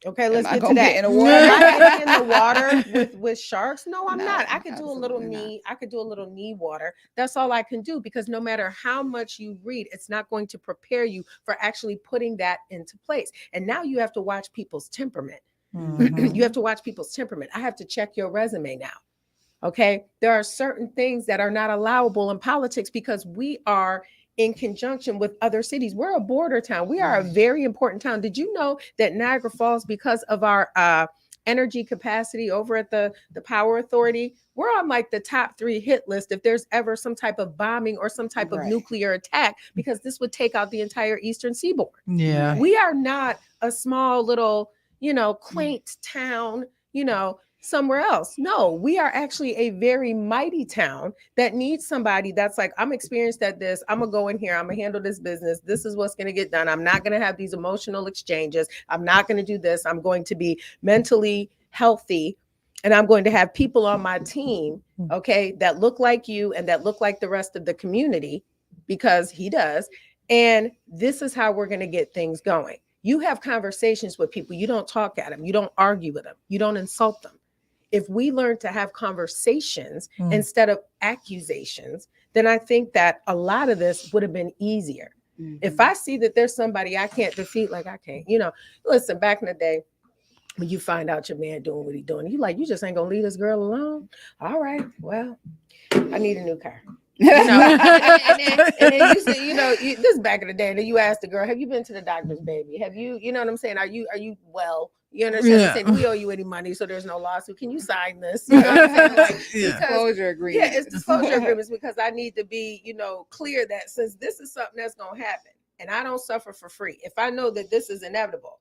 Okay, let's get to that. In the water? Am I in the water with sharks? No, I'm not. I could do a little knee. I could do a little knee water. That's all I can do, because no matter how much you read, it's not going to prepare you for actually putting that into place. And now you have to watch people's temperament. You have to watch people's temperament. I have to check your resume now. Okay, there are certain things that are not allowable in politics because we are in conjunction with other cities. We're a border town. We are a very important town. Did you know that Niagara Falls, because of our energy capacity over at the Power Authority, we're on like the top 3 hit list if there's ever some type of bombing or some type of nuclear attack, because this would take out the entire Eastern Seaboard. Yeah. We are not a small little, quaint town, somewhere else. No, we are actually a very mighty town that needs somebody that's like, I'm experienced at this. I'm going to go in here. I'm going to handle this business. This is what's going to get done. I'm not going to have these emotional exchanges. I'm not going to do this. I'm going to be mentally healthy. And I'm going to have people on my team, okay, that look like you and that look like the rest of the community, because he does. And this is how we're going to get things going. You have conversations with people. You don't talk at them. You don't argue with them. You don't insult them. If we learn to have conversations instead of accusations, then I think that a lot of this would have been easier. If I see that there's somebody I can't defeat, like I can't, listen, back in the day, when you find out your man doing what he's doing, you just ain't gonna leave this girl alone. All right, well, I need a new car. And then you say, this is back in the day, and then you ask the girl, have you been to the doctor's, baby? Have you, you know what I'm saying? Are you well? You understand? Yeah. Saying, we owe you any money, so there's no lawsuit. Can you sign this? You know what I'm saying? Like, disclosure agreement. Yeah, it's disclosure agreements, because I need to be, clear that since this is something that's gonna happen, and I don't suffer for free. If I know that this is inevitable,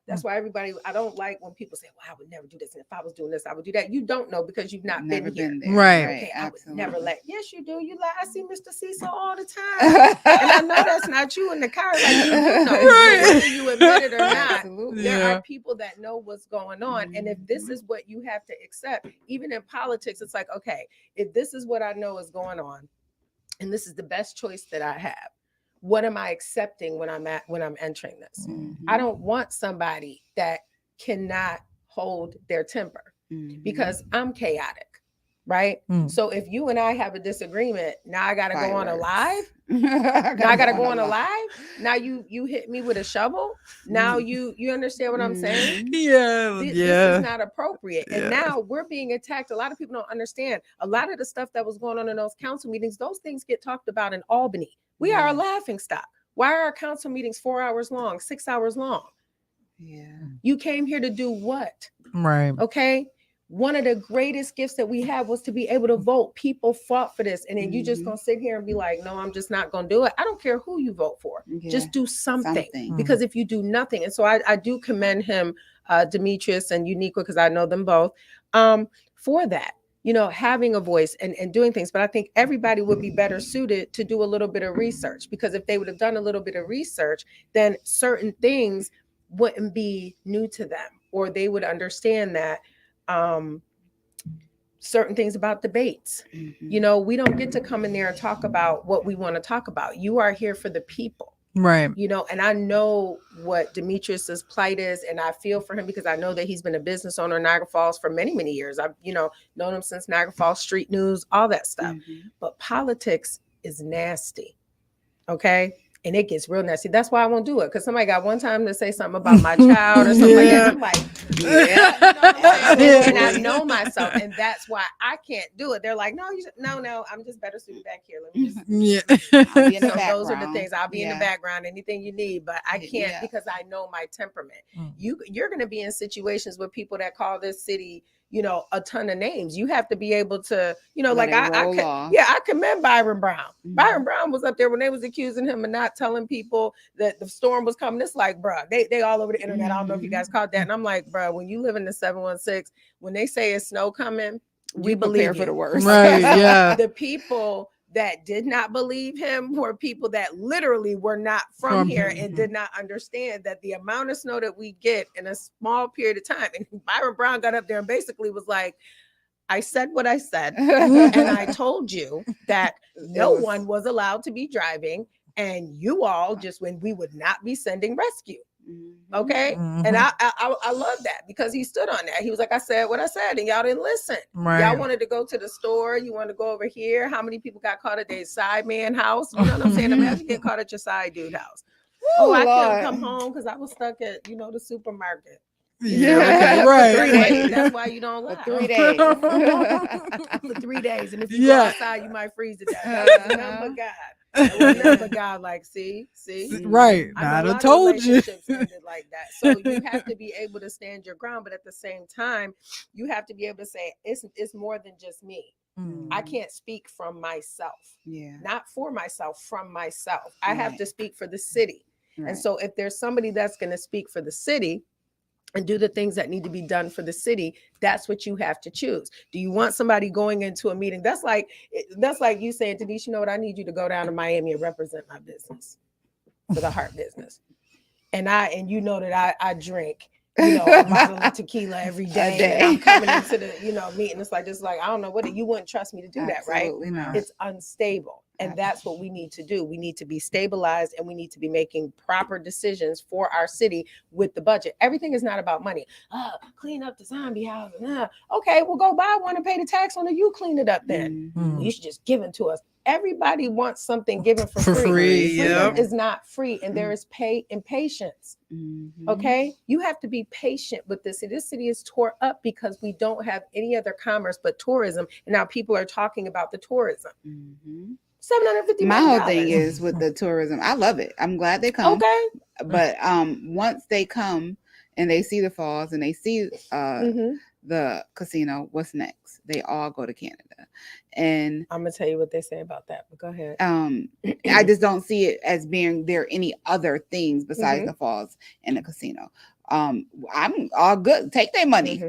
that's why I don't like when people say, well, I would never do this. And if I was doing this, I would do that. You don't know, because you've not been here. There. Right. Okay, I would never yes, you do. You I see Mr. Cecil all the time. And I know that's not you in the car. Like, you know, whether you admit it or not. There are people that know what's going on. And if this is what you have to accept, even in politics, it's like, okay, if this is what I know is going on, and this is the best choice that I have, what am I accepting when I'm entering this? I don't want somebody that cannot hold their temper, because I'm chaotic, right? So if you and I have a disagreement, now I got to go on a live. Now I got to go on a live. Now you hit me with a shovel. Now you understand what I'm saying? This is not appropriate. And now we're being attacked. A lot of people don't understand. A lot of the stuff that was going on in those council meetings, those things get talked about in Albany. We are a laughing stock. Why are our council meetings 4 hours long, 6 hours long? You came here to do what? Right. Okay. One of the greatest gifts that we have was to be able to vote. People fought for this. And then you just gonna sit here and be like, no, I'm just not gonna do it. I don't care who you vote for. Just do something. Because if you do nothing, and so I do commend him, Demetrius and Uniqua, because I know them both, for that. Having a voice and doing things. But I think everybody would be better suited to do a little bit of research, because if they would have done a little bit of research, then certain things wouldn't be new to them, or they would understand that certain things about debates. We don't get to come in there and talk about what we want to talk about. You are here for the people. Right. And I know what Demetrius's plight is, and I feel for him, because I know that he's been a business owner in Niagara Falls for many, many years. I've, known him since Niagara Falls Street News, all that stuff. But politics is nasty. Okay. And it gets real nasty. That's why I won't do it. Because somebody got one time to say something about my child or something like that. I'm like, and I know myself, and that's why I can't do it. They're like, no, I'm just better suited back here. Let me just I'll be in the those are the things. I'll be in the background, anything you need, but I can't, because I know my temperament. You're going to be in situations with people that call this city, a ton of names. You have to be able to, I commend Byron Brown. Byron Brown was up there when they was accusing him of not telling people that the storm was coming. It's like, bruh, they all over the internet. I don't know if you guys caught that. And I'm like, bruh, when you live in the 716, when they say it's snow coming, we believe for the worst. Right, yeah. The people that did not believe him were people that literally were not from here and did not understand that the amount of snow that we get in a small period of time. And Byron Brown got up there and basically was like, I said what I said, and I told you that no one was allowed to be driving, and you all just, when we would not be sending rescue. Okay. And I love that, because he stood on that. He was like, I said what I said, and y'all didn't listen. Y'all wanted to go to the store. You wanted to go over here. How many people got caught at their side man house? You know what I'm saying? Imagine getting caught at your side dude house. I couldn't come home because I was stuck at, the supermarket. Right. 3 days. That's why you don't lie. For 3 days. For 3 days. And if you go outside, you might freeze to death. That was nothing but God. Nothing but God, like, see. Right. I told you. Ended like that. So you have to be able to stand your ground, but at the same time, you have to be able to say it's more than just me. I can't speak from myself. Not for myself, from myself. I have to speak for the city. And so if there's somebody that's going to speak for the city and do the things that need to be done for the city, that's what you have to choose. Do you want somebody going into a meeting? That's like you saying, Denise, you know what? I need you to go down to Miami and represent my business for the heart business. And you know that I drink, a bottle of tequila every day. And I'm coming into the, meeting. It's like, I don't know what you wouldn't trust me to do that, right? Not. It's unstable. And that's what we need to do. We need to be stabilized, and we need to be making proper decisions for our city with the budget. Everything is not about money. Clean up the zombie house. Okay, well, go buy one and pay the tax on it. You clean it up then. You should just give it to us. Everybody wants something given for free. Freedom is not free, and there is pay and patience. Okay, you have to be patient with this city. This city is tore up because we don't have any other commerce but tourism, and now people are talking about the tourism. $750 My whole thing is with the tourism. I love it. I'm glad they come. Okay, but once they come and they see the falls and they see the casino, what's next? They all go to Canada. And I'm gonna tell you what they say about that, but go ahead. I just don't see it as being there any other things besides the falls and the casino. I'm all good. Take their money.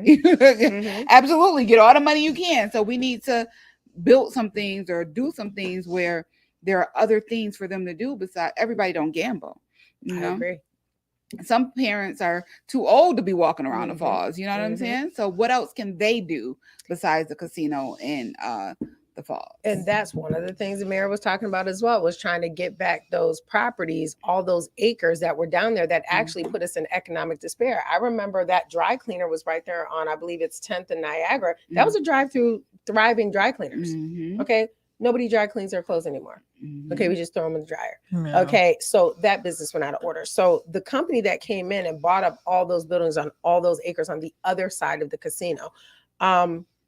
Absolutely. Get all the money you can. So we need to build some things or do some things where there are other things for them to do besides everybody don't gamble. You know? I agree. Some parents are too old to be walking around the falls. You know what I'm saying? So what else can they do besides the casino and the falls? And that's one of the things the mayor was talking about as well, was trying to get back those properties, all those acres that were down there that actually put us in economic despair. I remember that dry cleaner was right there on, I believe it's 10th and Niagara. That was a drive-through thriving dry cleaners. Okay. Nobody dry cleans their clothes anymore. Okay, we just throw them in the dryer. Okay, so that business went out of order. So the company that came in and bought up all those buildings on all those acres on the other side of the casino,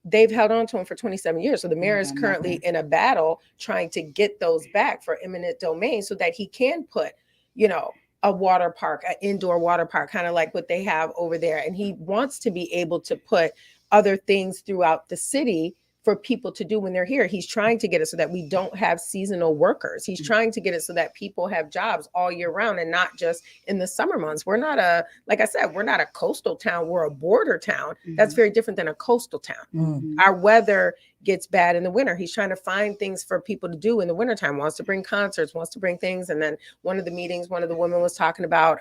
they've held on to them for 27 years. So the mayor is currently in a battle trying to get those back for eminent domain so that he can put, you know, a water park, an indoor water park, kind of like what they have over there. And he wants to be able to put other things throughout the city for people to do when they're here. He's trying to get it so that we don't have seasonal workers. He's trying to get it so that people have jobs all year round and not just in the summer months. We're not like I said, we're not a coastal town. We're a border town. That's very different than a coastal town. Our weather gets bad in the winter. He's trying to find things for people to do in the wintertime, wants to bring concerts, wants to bring things. And then one of the meetings, one of the women was talking about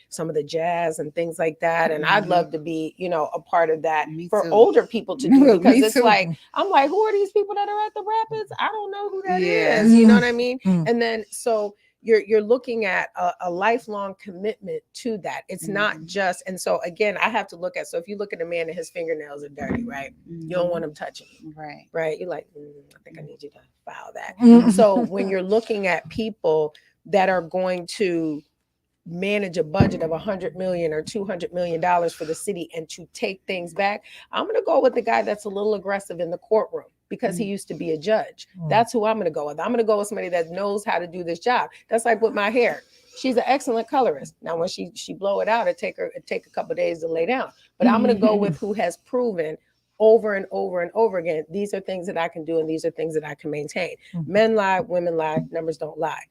some of the jazz and things like that. And I'd love to be, you know, a part of that for older people to do, because it's like, I'm like, who are these people that are at the Rapids? I don't know who that is. You know what I mean? And then, so you're looking at a lifelong commitment to that. It's not just, and so again, I have to look at, so if you look at a man and his fingernails are dirty, right? You don't want him touching you. Right. You're like, I think I need you to file that. So when you're looking at people that are going to manage a budget of $100 million or $200 million for the city and to take things back, I'm going to go with the guy that's a little aggressive in the courtroom because he used to be a judge. That's who I'm going to go with. I'm going to go with somebody that knows how to do this job. That's like with my hair. She's an excellent colorist. Now, when she blow it out, it take a couple of days to lay down. But I'm going to go with who has proven over and over and over again, these are things that I can do and these are things that I can maintain. Men lie, women lie, numbers don't lie.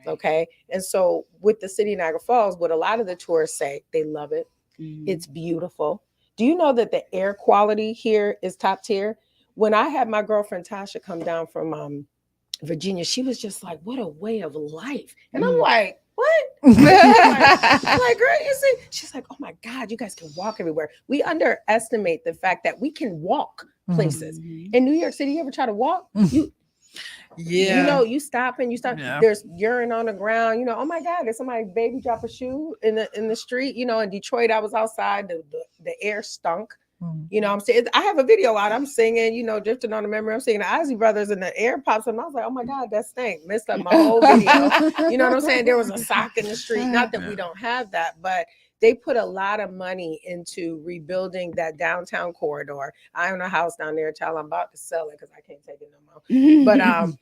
Okay. And so with the city of Niagara Falls, what a lot of the tourists say, they love it. It's beautiful. Do you know that the air quality here is top tier? When I had my girlfriend Tasha come down from Virginia, she was just like, what a way of life. And I'm like, what? I'm like, girl, you see? She's like, oh my God, you guys can walk everywhere. We underestimate the fact that we can walk places. In New York City, you ever try to walk? You know, you stop. There's urine on the ground. You know, oh my God, did somebody baby drop a shoe in the street? You know, in Detroit, I was outside. The air stunk. You know, I'm saying, I have a video out. I'm singing, you know, drifting on the memory. I'm singing the Ozzy Brothers, and the air pops up. And I was like, oh my God, that stank. Messed up my whole video. You know what I'm saying? There was a sock in the street. Not that we don't have that, but they put a lot of money into rebuilding that downtown corridor. I own a house down there, child. I'm about to sell it because I can't take it no more. But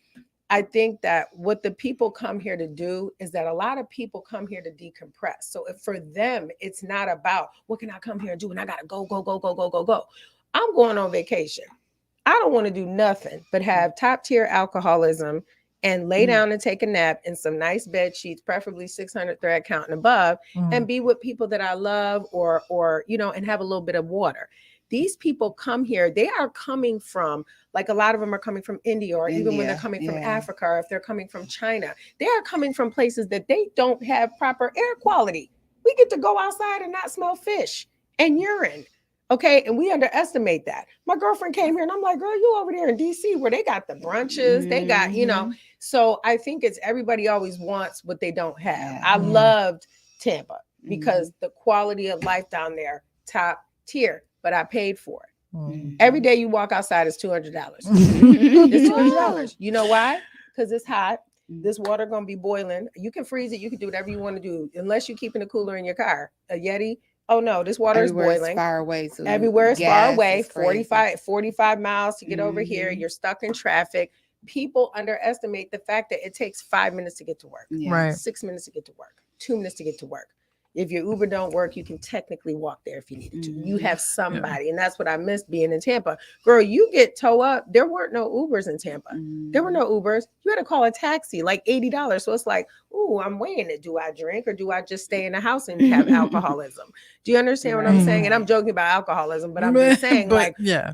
I think that what the people come here to do is that a lot of people come here to decompress. So if for them, it's not about what can I come here and do? And I got to go. I'm going on vacation. I don't want to do nothing but have top tier alcoholism and lay down and take a nap in some nice bed sheets, preferably 600 thread count and above, and be with people that I love or, you know, and have a little bit of water. These people come here, they are coming from, like a lot of them are coming from India, or even when they're coming from Africa, or if they're coming from China, they are coming from places that they don't have proper air quality. We get to go outside and not smell fish and urine. Okay, and we underestimate that. My girlfriend came here and I'm like, girl, you over there in DC where they got the brunches, they got, you know. So I think it's everybody always wants what they don't have. I loved Tampa because the quality of life down there, top tier, but I paid for it. Every day you walk outside is $200. It's $200. You know why? Because it's hot. This water gonna be boiling. You can freeze it. You can do whatever you want to do, unless you're keeping a cooler in your car. A Yeti. Oh no, this water Everywhere is boiling. It's far away. So everywhere is far away. Is 45 miles to get over here. You're stuck in traffic. People underestimate the fact that it takes 5 minutes to get to work. Right. 6 minutes to get to work. 2 minutes to get to work. If your Uber don't work, you can technically walk there if you needed to. You have somebody, and that's what I missed being in Tampa. Girl, you get tow up. There weren't no Ubers in Tampa. There were no Ubers. You had to call a taxi, like $80. So it's like, ooh, I'm weighing it. Do I drink or do I just stay in the house and have alcoholism? Do you understand what I'm saying? And I'm joking about alcoholism, but I'm just saying,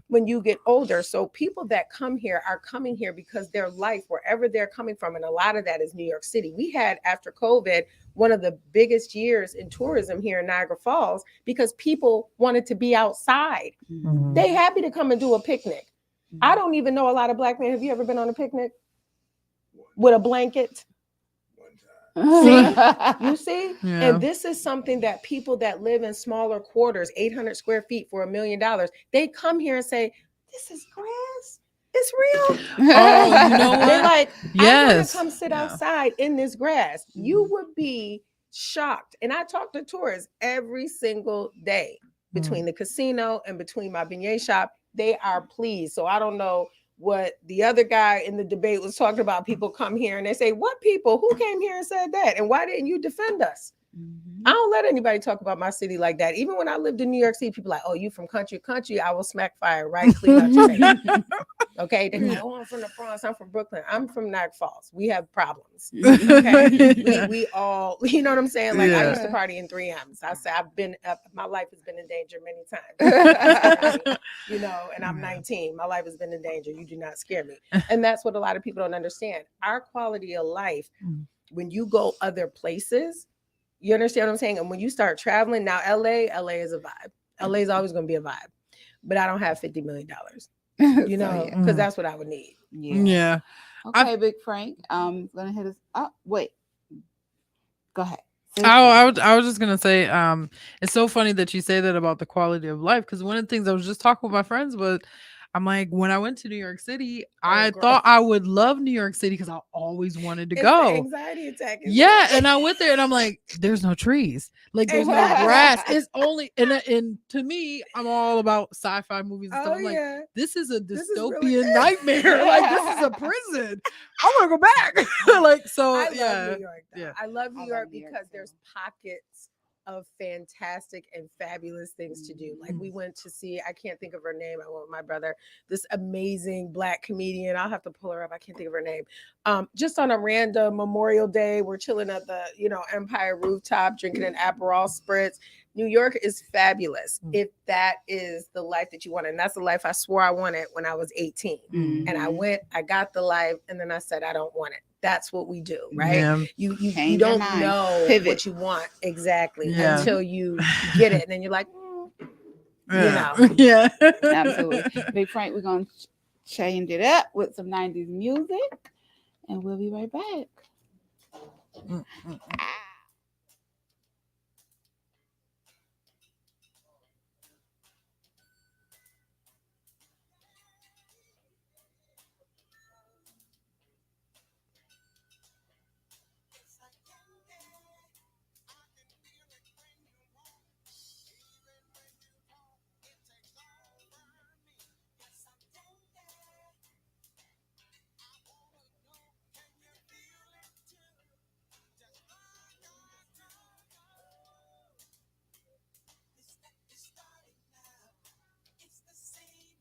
when you get older, so people that come here are coming here because their life, wherever they're coming from, and a lot of that is New York City. We had, after COVID, one of the biggest years in tourism here in Niagara Falls because people wanted to be outside. They happy to come and do a picnic. I don't even know a lot of Black men. Have you ever been on a picnic with a blanket? You see? And this is something that people that live in smaller quarters, 800 square feet for $1 million, they come here and say, this is grass. It's real. Oh, you know what? They're like, yes. I'm gonna come sit outside in this grass. You would be shocked. And I talk to tourists every single day between the casino and between my beignet shop. They are pleased. So I don't know what the other guy in the debate was talking about. People come here and they say, what people? Who came here and said that? And why didn't you defend us? I don't let anybody talk about my city like that. Even when I lived in New York City, people are like, oh, you from country, I will smack fire right clean out your face. Okay, they're like, oh, I'm from the Bronx, I'm from Brooklyn, I'm from Niagara Falls. We have problems. Okay, we all, you know what I'm saying? Like I used to party in 3Ms. I say my life has been in danger many times. You know, and I'm 19. My life has been in danger. You do not scare me. And that's what a lot of people don't understand. Our quality of life, when you go other places. You understand what I'm saying? And when you start traveling, now LA is a vibe. LA is always going to be a vibe. But I don't have $50 million, you know, because that's what I would need. Yeah. Okay, Big Frank. Gonna hit us up. Wait. Go ahead. I was just gonna say, it's so funny that you say that about the quality of life, because one of the things I was just talking with my friends was, I'm like, when I went to New York City, I thought I would love New York City because I always wanted to go. Anxiety attack. Yeah, and I went there and I'm like, there's no trees, like there's no grass. It's only and to me, I'm all about sci-fi movies and stuff. I'm like, this is a dystopian nightmare. Like this is a prison. I want to go back. Like so. I love New York. Though. I love New York because there's pockets of fantastic and fabulous things to do. Like we went to see, I can't think of her name. I went with my brother, this amazing Black comedian. I'll have to pull her up. I can't think of her name. Just on a random Memorial Day, we're chilling at the, Empire rooftop, drinking an Aperol spritz. New York is fabulous if that is the life that you want. And that's the life I swore I wanted when I was 18. And I went, I got the life, and then I said, I don't want it. That's what we do, right? Yeah. You don't know what you want exactly until you get it. And then you're like, Yeah. Absolutely. Big Frank, we're going to change it up with some 90s music, and we'll be right back.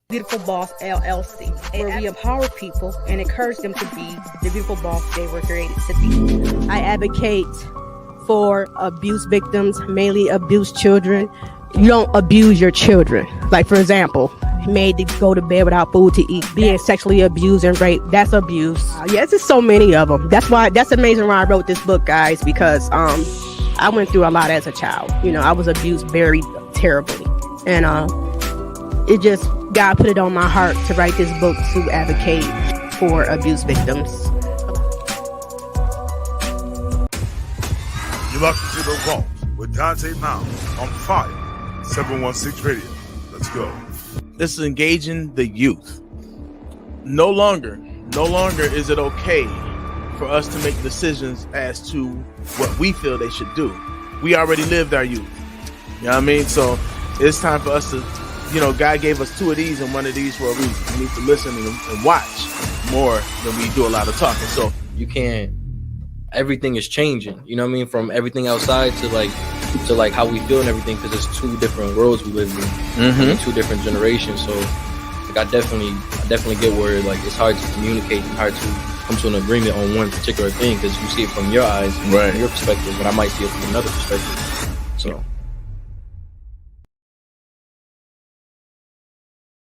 Beautiful Boss LLC, where we empower people and encourage them to be the beautiful boss they were created to be. I advocate for abuse victims, mainly abused children. You don't abuse your children. Like, for example, made to go to bed without food to eat, being sexually abused and raped, that's abuse. Yes, there's so many of them. That's the amazing why I wrote this book, guys, because I went through a lot as a child. I was abused very terribly. And it just, God put it on my heart to write this book to advocate for abuse victims. You're locked into the vault with Dante Mound on Fire 716 Radio. Let's go. This is engaging the youth. No longer is it okay for us to make decisions as to what we feel they should do. We already lived our youth. You know what I mean? So it's time for us to, God gave us 2 of these and 1 of these for a reason. We need to listen and watch more than we do a lot of talking. So you can't, everything is changing, you know what I mean? From everything outside to like how we feel and everything, because it's 2 different worlds we live in, 2 different generations. So like I definitely get where like it's hard to communicate and hard to come to an agreement on one particular thing, because you see it from your eyes and from your perspective, but I might see it from another perspective. So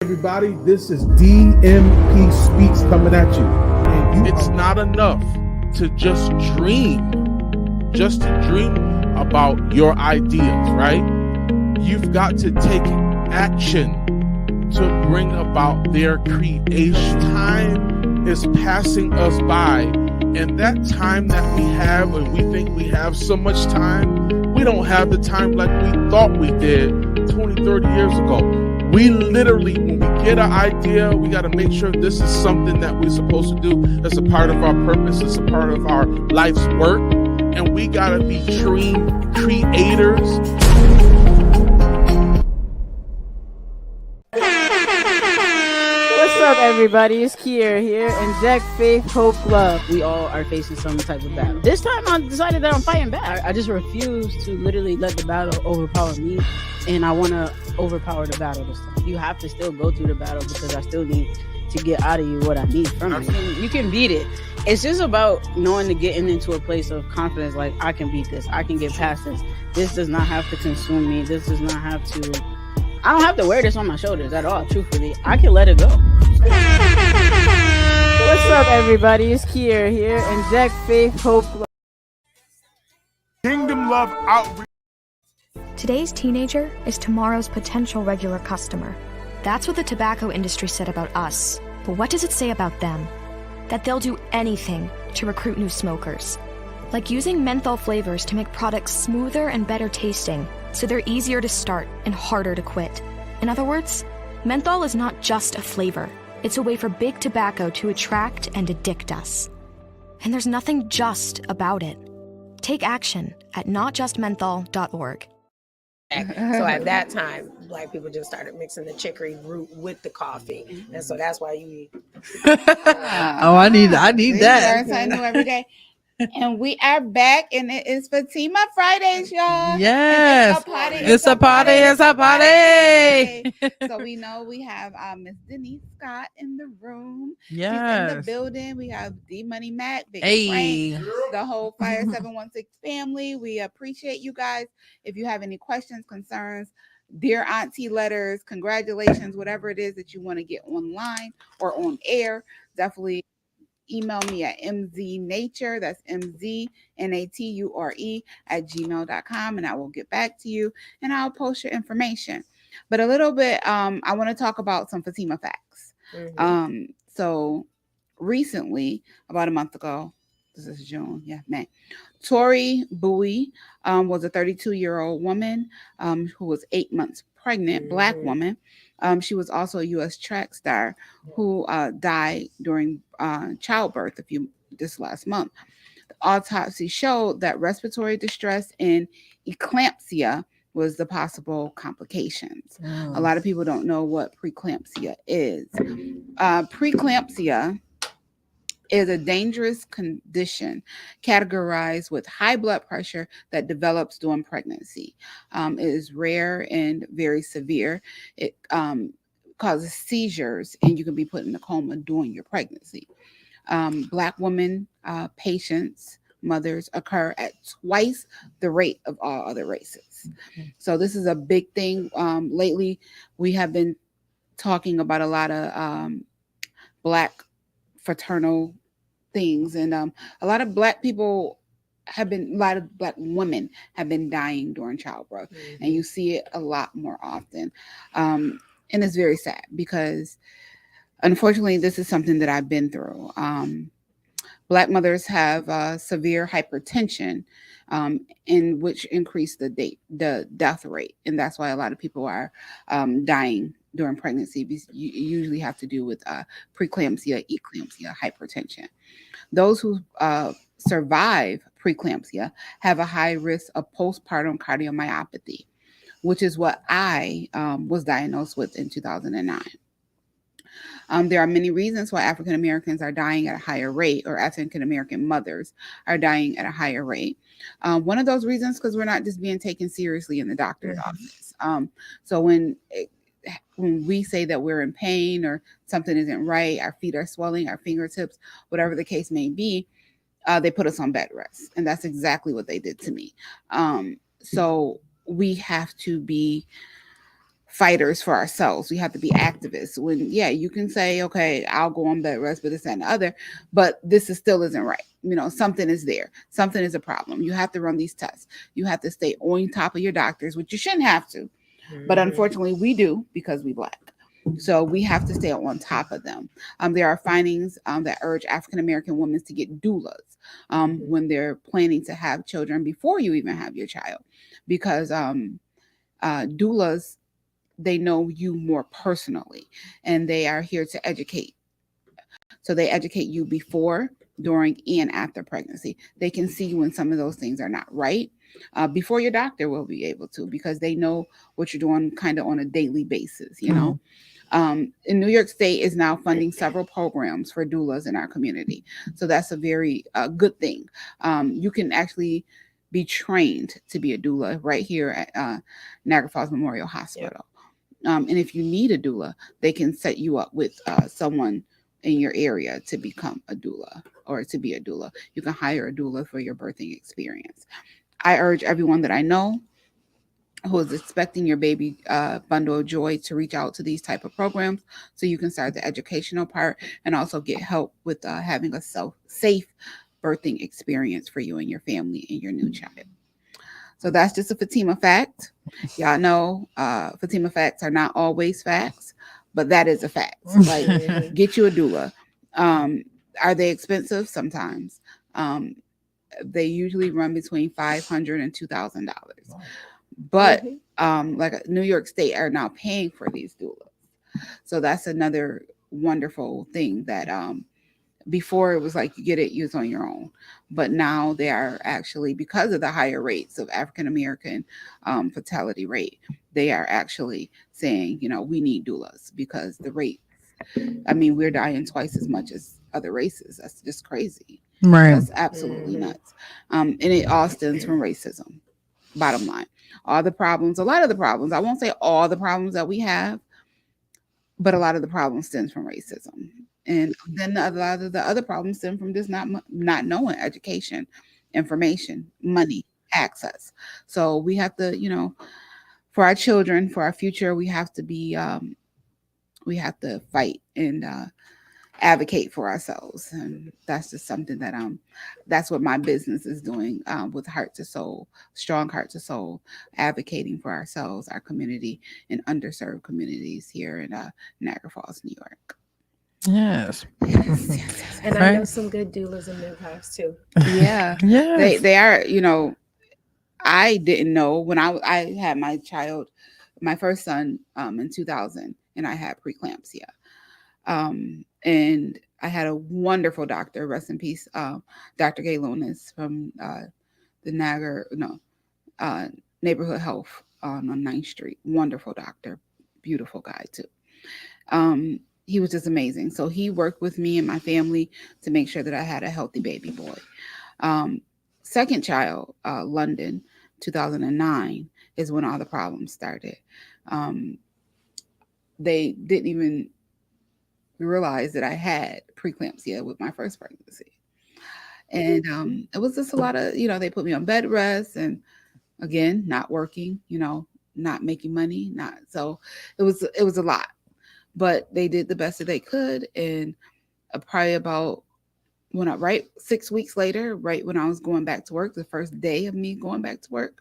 Everybody, this is DMP Speaks coming at you. And It's not enough to just dream about your ideas, right? You've got to take action to bring about their creation. Time is passing us by, and that time that we have, and we think we have so much time, we don't have the time like we thought we did 20, 30 years ago. We literally, when we get an idea, we got to make sure this is something that we're supposed to do. It's a part of our purpose. It's a part of our life's work. And we got to be dream creators. What's up, everybody? It's Kier here, and Jack Faith Hope Love. We all are facing some type of battle. This time, I decided that I'm fighting back. I just refuse to literally let the battle overpower me, and I want to overpower the battle this time. You have to still go through the battle, because I still need to get out of you what I need from you. You can beat it. It's just about knowing to getting into a place of confidence, like I can beat this. I can get past this. This does not have to consume me. This does not have to... I don't have to wear this on my shoulders at all, truthfully. I can let it go. What's up, everybody? It's Kier here, and Jack Faith Hope Love. Kingdom Love Outreach. Today's teenager is tomorrow's potential regular customer. That's what the tobacco industry said about us. But what does it say about them? That they'll do anything to recruit new smokers. Like using menthol flavors to make products smoother and better tasting, so they're easier to start and harder to quit. In other words, menthol is not just a flavor. It's a way for big tobacco to attract and addict us. And there's nothing just about it. Take action at notjustmenthol.org. So at that time, Black people just started mixing the chicory root with the coffee, and so that's why you. Oh, I need that. Learn something new every day. And we are back, and it is Fatima Fridays, y'all. Yes, it's a party. So we know we have Miss Denise Scott in the room. Yes, she's in the building. We have D Money Mac, Big Frank, the whole Fire 716 family. We appreciate you guys. If you have any questions, concerns, dear auntie letters, congratulations, whatever it is that you want to get online or on air, definitely email me at mznature, that's mznature @gmail.com, and I will get back to you and I'll post your information. But a little bit, I want to talk about some Fatima facts. So recently, about a month ago, this is June, May, Tori Bowie was a 32-year-old woman who was 8 months pregnant, Black woman. She was also a U.S. track star who died during childbirth this last month. The autopsy showed that respiratory distress and eclampsia was the possible complications. A lot of people don't know what preeclampsia is. Preeclampsia is a dangerous condition categorized with high blood pressure that develops during pregnancy. It is rare and very severe. It causes seizures, and you can be put in a coma during your pregnancy. Black women patients, mothers, occur at twice the rate of all other races. So this is a big thing. Lately, we have been talking about a lot of Black fraternal things, and a lot of Black people a lot of Black women have been dying during childbirth, and you see it a lot more often. And it's very sad because unfortunately, this is something that I've been through. Black mothers have severe hypertension, in which increase the death rate, and that's why a lot of people are dying during pregnancy. Because you usually have to do with preeclampsia, eclampsia, hypertension. Those who survive preeclampsia have a high risk of postpartum cardiomyopathy, which is what I was diagnosed with in 2009. There are many reasons why African Americans are dying at a higher rate, or African American mothers are dying at a higher rate. One of those reasons because we're not just being taken seriously in the doctor's office. So when we say that we're in pain or something isn't right, our feet are swelling, our fingertips, whatever the case may be, they put us on bed rest, and that's exactly what they did to me. So we have to be fighters for ourselves. We have to be activists. When you can say, okay, I'll go on bed rest, but this and the other, but this still isn't right. Something is there. Something is a problem. You have to run these tests. You have to stay on top of your doctors, which you shouldn't have to, but unfortunately we do because we Black. So we have to stay on top of them. There are findings that urge African American women to get doulas when they're planning to have children before you even have your child, because doulas, they know you more personally, and they are here to educate. So they educate you before, during, and after pregnancy. They can see when some of those things are not right before your doctor will be able to, because they know what you're doing kind of on a daily basis, in New York State is now funding several programs for doulas in our community. So that's a very good thing. You can actually be trained to be a doula right here at Niagara Falls Memorial Hospital. And if you need a doula, they can set you up with someone in your area to become a doula, or to be a doula. You can hire a doula for your birthing experience. I urge everyone that I know who is expecting your baby bundle of joy to reach out to these type of programs, so you can start the educational part and also get help with having a safe birthing experience for you and your family and your new child. So that's just a Fatima fact. Y'all know Fatima facts are not always facts, but that is a fact. Like, get you a doula. Are they expensive? Sometimes. They usually run between $500 and $2,000. But like New York State are now paying for these doulas. So that's another wonderful thing that before it was like you get it, use on your own. But now they are actually, because of the higher rates of African American fertility rate, they are actually saying, we need doulas because the rates, we're dying twice as much as other races. That's just crazy. Right. That's absolutely nuts. And it all stems from racism. Bottom line, a lot of the problems, I won't say all the problems that we have, but a lot of the problems stems from racism. And then a lot of the other problems stem from just not knowing education, information, money, access. So we have to, for our children, for our future, we have to be, we have to fight and advocate for ourselves. And that's just something that that's what my business is doing with Heart to Soul, Strong Heart to Soul, advocating for ourselves, our community, and underserved communities here in Niagara Falls, New York. Yes. And I know some good doulas in midwives too. Yeah. Yes. They are, I didn't know when I had my child, my first son in 2000, and I had preeclampsia. And I had a wonderful doctor, rest in peace, Dr. Gay Lonis from the Neighborhood Health on 9th Street. Wonderful doctor, beautiful guy too. He was just amazing. So he worked with me and my family to make sure that I had a healthy baby boy. Second child, London, 2009, is when all the problems started. They didn't even realize that I had preeclampsia with my first pregnancy. And it was just a lot of, they put me on bed rest, and again, not working, not making money, so it was a lot. But they did the best that they could. And probably about 6 weeks later, right when I was going back to work, the first day of me going back to work,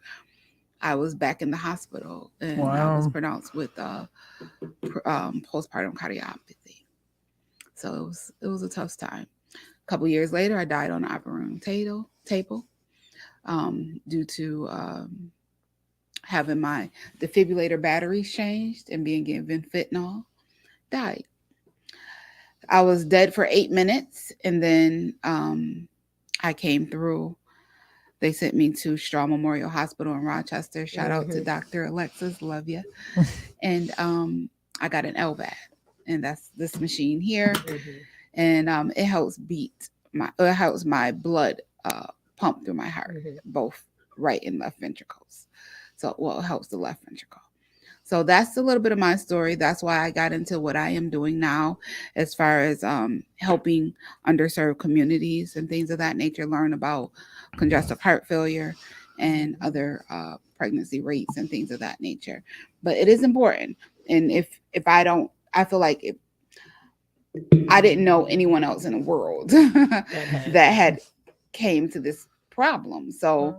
I was back in the hospital, and I was pronounced with postpartum cardiomyopathy. So it was a tough time. A couple years later, I died on the operating room table due to having my defibrillator batteries changed and being given fentanyl. Died. I was dead for 8 minutes, and then I came through. They sent me to Straw Memorial Hospital in Rochester. Shout out to Dr. Alexis, love you. And I got an LVAD, and that's this machine here, and it helps my blood pump through my heart, both right and left ventricles. So, well, it helps the left ventricle. So that's a little bit of my story. That's why I got into what I am doing now, as far as helping underserved communities and things of that nature learn about congestive heart failure and other pregnancy rates and things of that nature. But it is important. And if I feel like if I didn't know anyone else in the world that had came to this problem. So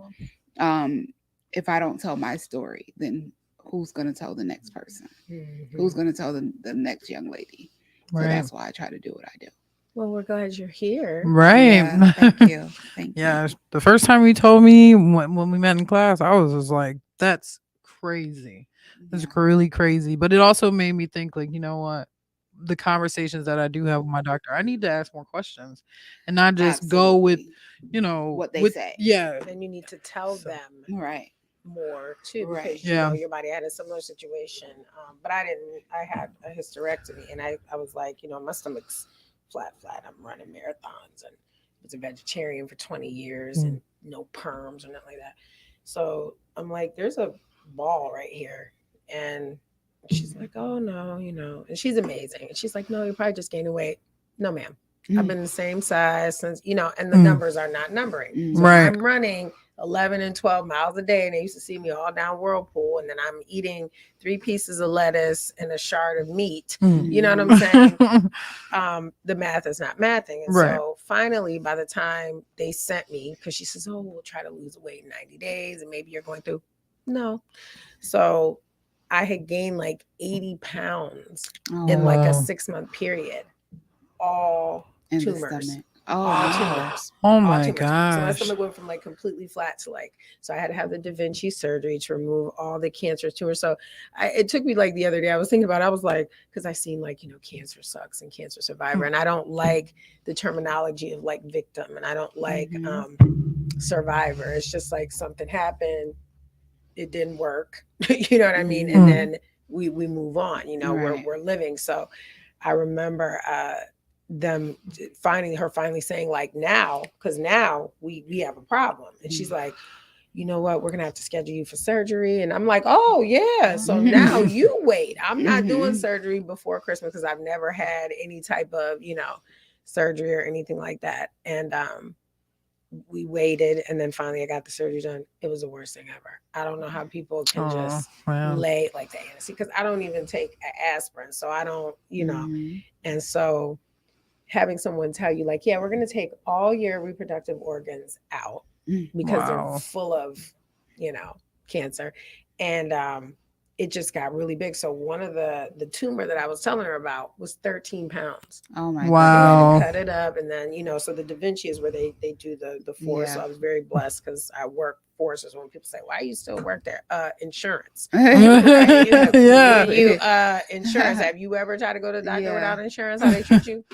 if I don't tell my story, then who's going to tell the next person? Who's going to tell the next young lady? So that's why I try to do what I do. Well, we're glad you're here. Right. Yeah, thank you. Thank you. The first time you told me when we met in class, I was just like, that's crazy. That's really crazy. But it also made me think, like, you know what? The conversations that I do have with my doctor, I need to ask more questions and not just go with, what they say. Yeah. And you need to tell them more too, Right. because you know your body had a similar situation. But I didn't. I had a hysterectomy, and I was like, my stomach's flat. I'm running marathons, and I was a vegetarian for 20 years, and no perms or nothing like that. So I'm like, there's a ball right here, and she's like, oh no, and she's amazing. And she's like, no, you're probably just gaining weight. No, ma'am. I've been the same size since, and the numbers are not numbering. So I'm running 11 and 12 miles a day, and they used to see me all down Whirlpool, and then I'm eating 3 pieces of lettuce and a shard of meat. You know what I'm saying? The math is not mathing. And so finally, by the time they sent me, because she says, oh, we'll try to lose weight in 90 days, and maybe you're going through. No. So I had gained like 80 pounds in like a 6-month period. All in tumors. All tumors. Oh my tumors. gosh. So my stomach went from like completely flat to so I had to have the Da Vinci surgery to remove all the cancerous tumors. So it took me like the other day, I was thinking about it, I was like, because I seen like, cancer sucks and cancer survivor. And I don't like the terminology of like victim, and I don't like survivor. It's just like something happened, it didn't work. You know what I mean? And then we move on, we're living. So I remember them finally saying like, now, because now we have a problem. And she's like, you know what, we're gonna have to schedule you for surgery. And I'm like, oh yeah, so now you wait. I'm not doing surgery before Christmas, because I've never had any type of surgery or anything like that. And we waited, and then finally I got the surgery done. It was the worst thing ever. I don't know how people can just lay like the anesthesia, because I don't even take aspirin, so I don't, and so having someone tell you like, yeah, we're going to take all your reproductive organs out because they're full of, cancer. And it just got really big. So one of the tumor that I was telling her about was 13 pounds. Oh my God. Cut it up. And then, so the Da Vinci is where they do the force. So I was very blessed, because I work forces. When people say, why do you still work there? Insurance. Right? Insurance. Have you ever tried to go to the doctor without insurance? How they treat you?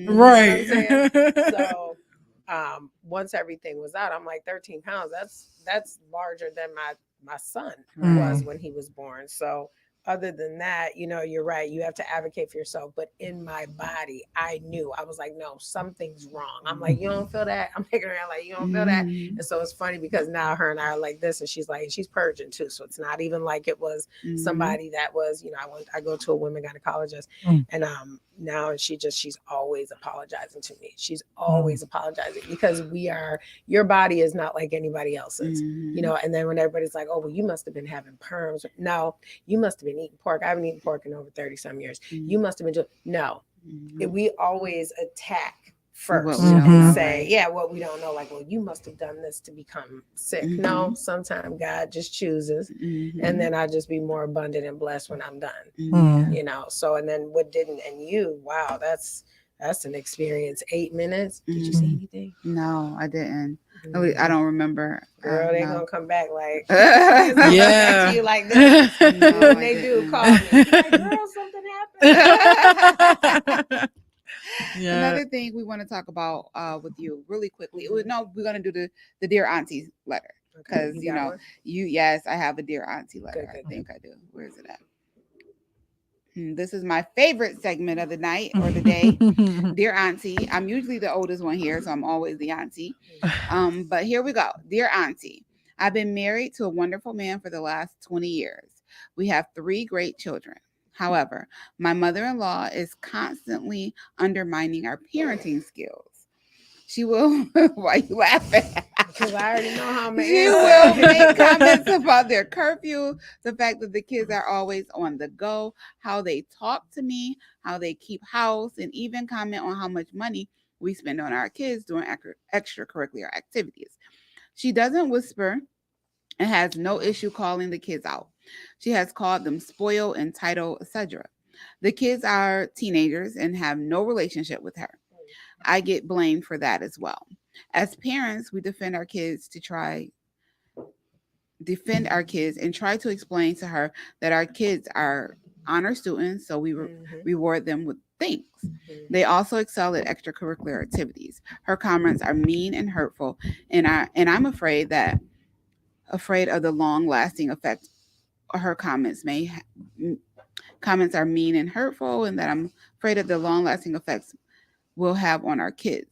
Right. You know what I'm saying? So once everything was out, I'm like, 13 pounds. That's larger than my son was when he was born. So other than that, you're right. You have to advocate for yourself. But in my body, I knew. I was like, no, something's wrong. I'm like, you don't feel that? I'm making her like, you don't feel that? And so it's funny, because now her and I are like this, and she's like, she's purging too. So it's not even like it was somebody that was, I go to a women gynecologist, and now she's always apologizing to me. She's always apologizing, because your body is not like anybody else's, and then when everybody's like, oh, well, you must have been having perms. No, you must have been eating pork. I haven't eaten pork in over 30 some years. You must have been doing, no. We always attack first What we don't and know, say, right. yeah, what we don't know, like, well, you must have done this to become sick. No, sometimes God just chooses, and then I just be more abundant and blessed when I'm done. You know, so and then what didn't, and you, wow, that's an experience. 8 minutes. Did you see anything? No, I didn't. I don't remember. Girl, they no. gonna come back like Yeah. to you like this. No, when I they didn't. do, call me. Like, girl, something happened. Yeah. Another thing we want to talk about with you really quickly. No, we're gonna do the Dear Auntie letter because you got one? yes, I have a Dear Auntie letter. I think I do. Where is it at? This is my favorite segment of the night or the day. Dear Auntie, I'm usually the oldest one here, so I'm always the auntie. But here we go. Dear Auntie, I've been married to a wonderful man for the last 20 years. We have 3 great children. However, my mother-in-law is constantly undermining our parenting skills. She will, why you laughing? Because I already know how I'm She will make comments about their curfew, the fact that the kids are always on the go, how they talk to me, how they keep house, and even comment on how much money we spend on our kids doing extracurricular activities. She doesn't whisper and has no issue calling the kids out. She has called them spoiled, entitled, etc. The kids are teenagers and have no relationship with her. I get blamed for that as well. As parents, we defend our kids and try to explain to her that our kids are honor students, so we reward them with things. They also excel at extracurricular activities. Her comments are mean and hurtful, and I'm afraid of the long-lasting effect her comments may comments are mean and hurtful, and that I'm afraid of the long-lasting effects will have on our kids.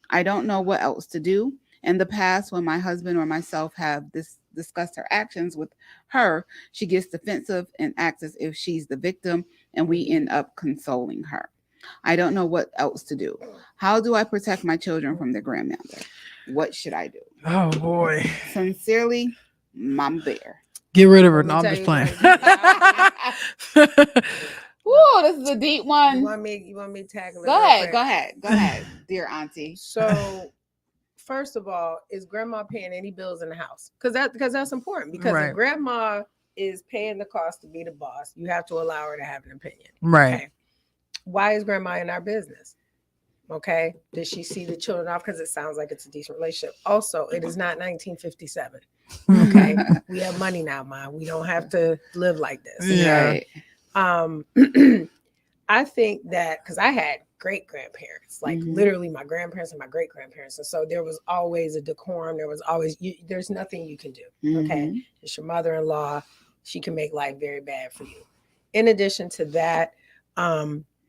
I don't know what else to do. In the past, when my husband or myself have discussed her actions with her, she gets defensive and acts as if she's the victim, and we end up consoling her. I don't know what else to do. How do I protect my children from their grandmother? What should I do? Oh boy. Sincerely, Mom Bear. Get rid of her. No, I'm just playing. Ooh, this is a deep one. You want me to tackle it? Go ahead, dear Auntie. So, first of all, is grandma paying any bills in the house? Because that's important. Because if grandma is paying the cost to be the boss, you have to allow her to have an opinion. Right. Okay? Why is grandma in our business? Okay. Did she see the children off? Because it sounds like it's a decent relationship. Also, it is not 1957. Okay. We have money now, Mom. We don't have to live like this. Yeah. Right? I think that because I had great grandparents, like literally my grandparents and my great grandparents. And so there was always a decorum. There was always, there's nothing you can do. Okay. It's your mother-in-law. She can make life very bad for you. In addition to that,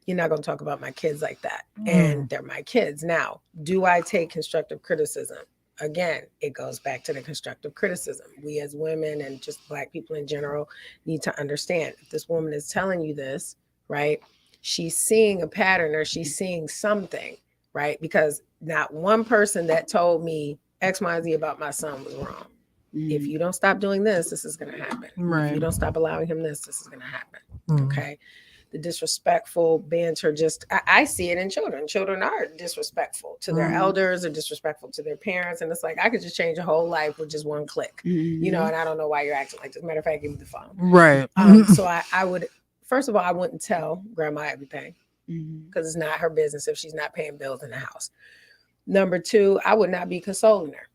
you're not going to talk about my kids like that. And they're my kids. Now, do I take constructive criticism? Again, it goes back to the constructive criticism. We as women and just Black people in general need to understand if this woman is telling you this, right? She's seeing a pattern or she's seeing something, right? Because not one person that told me X, Y, Z about my son was wrong. If you don't stop doing this, this is going to happen. Right. If you don't stop allowing him this is going to happen. Okay. The disrespectful banter, I see it in children. Children are disrespectful to their elders or disrespectful to their parents. And it's like, I could just change a whole life with just one click, you know, and I don't know why you're acting like this. Matter of fact, give me the phone. Right. So I would, first of all, I wouldn't tell grandma everything because it's not her business if she's not paying bills in the house. Number 2, I would not be consoling her.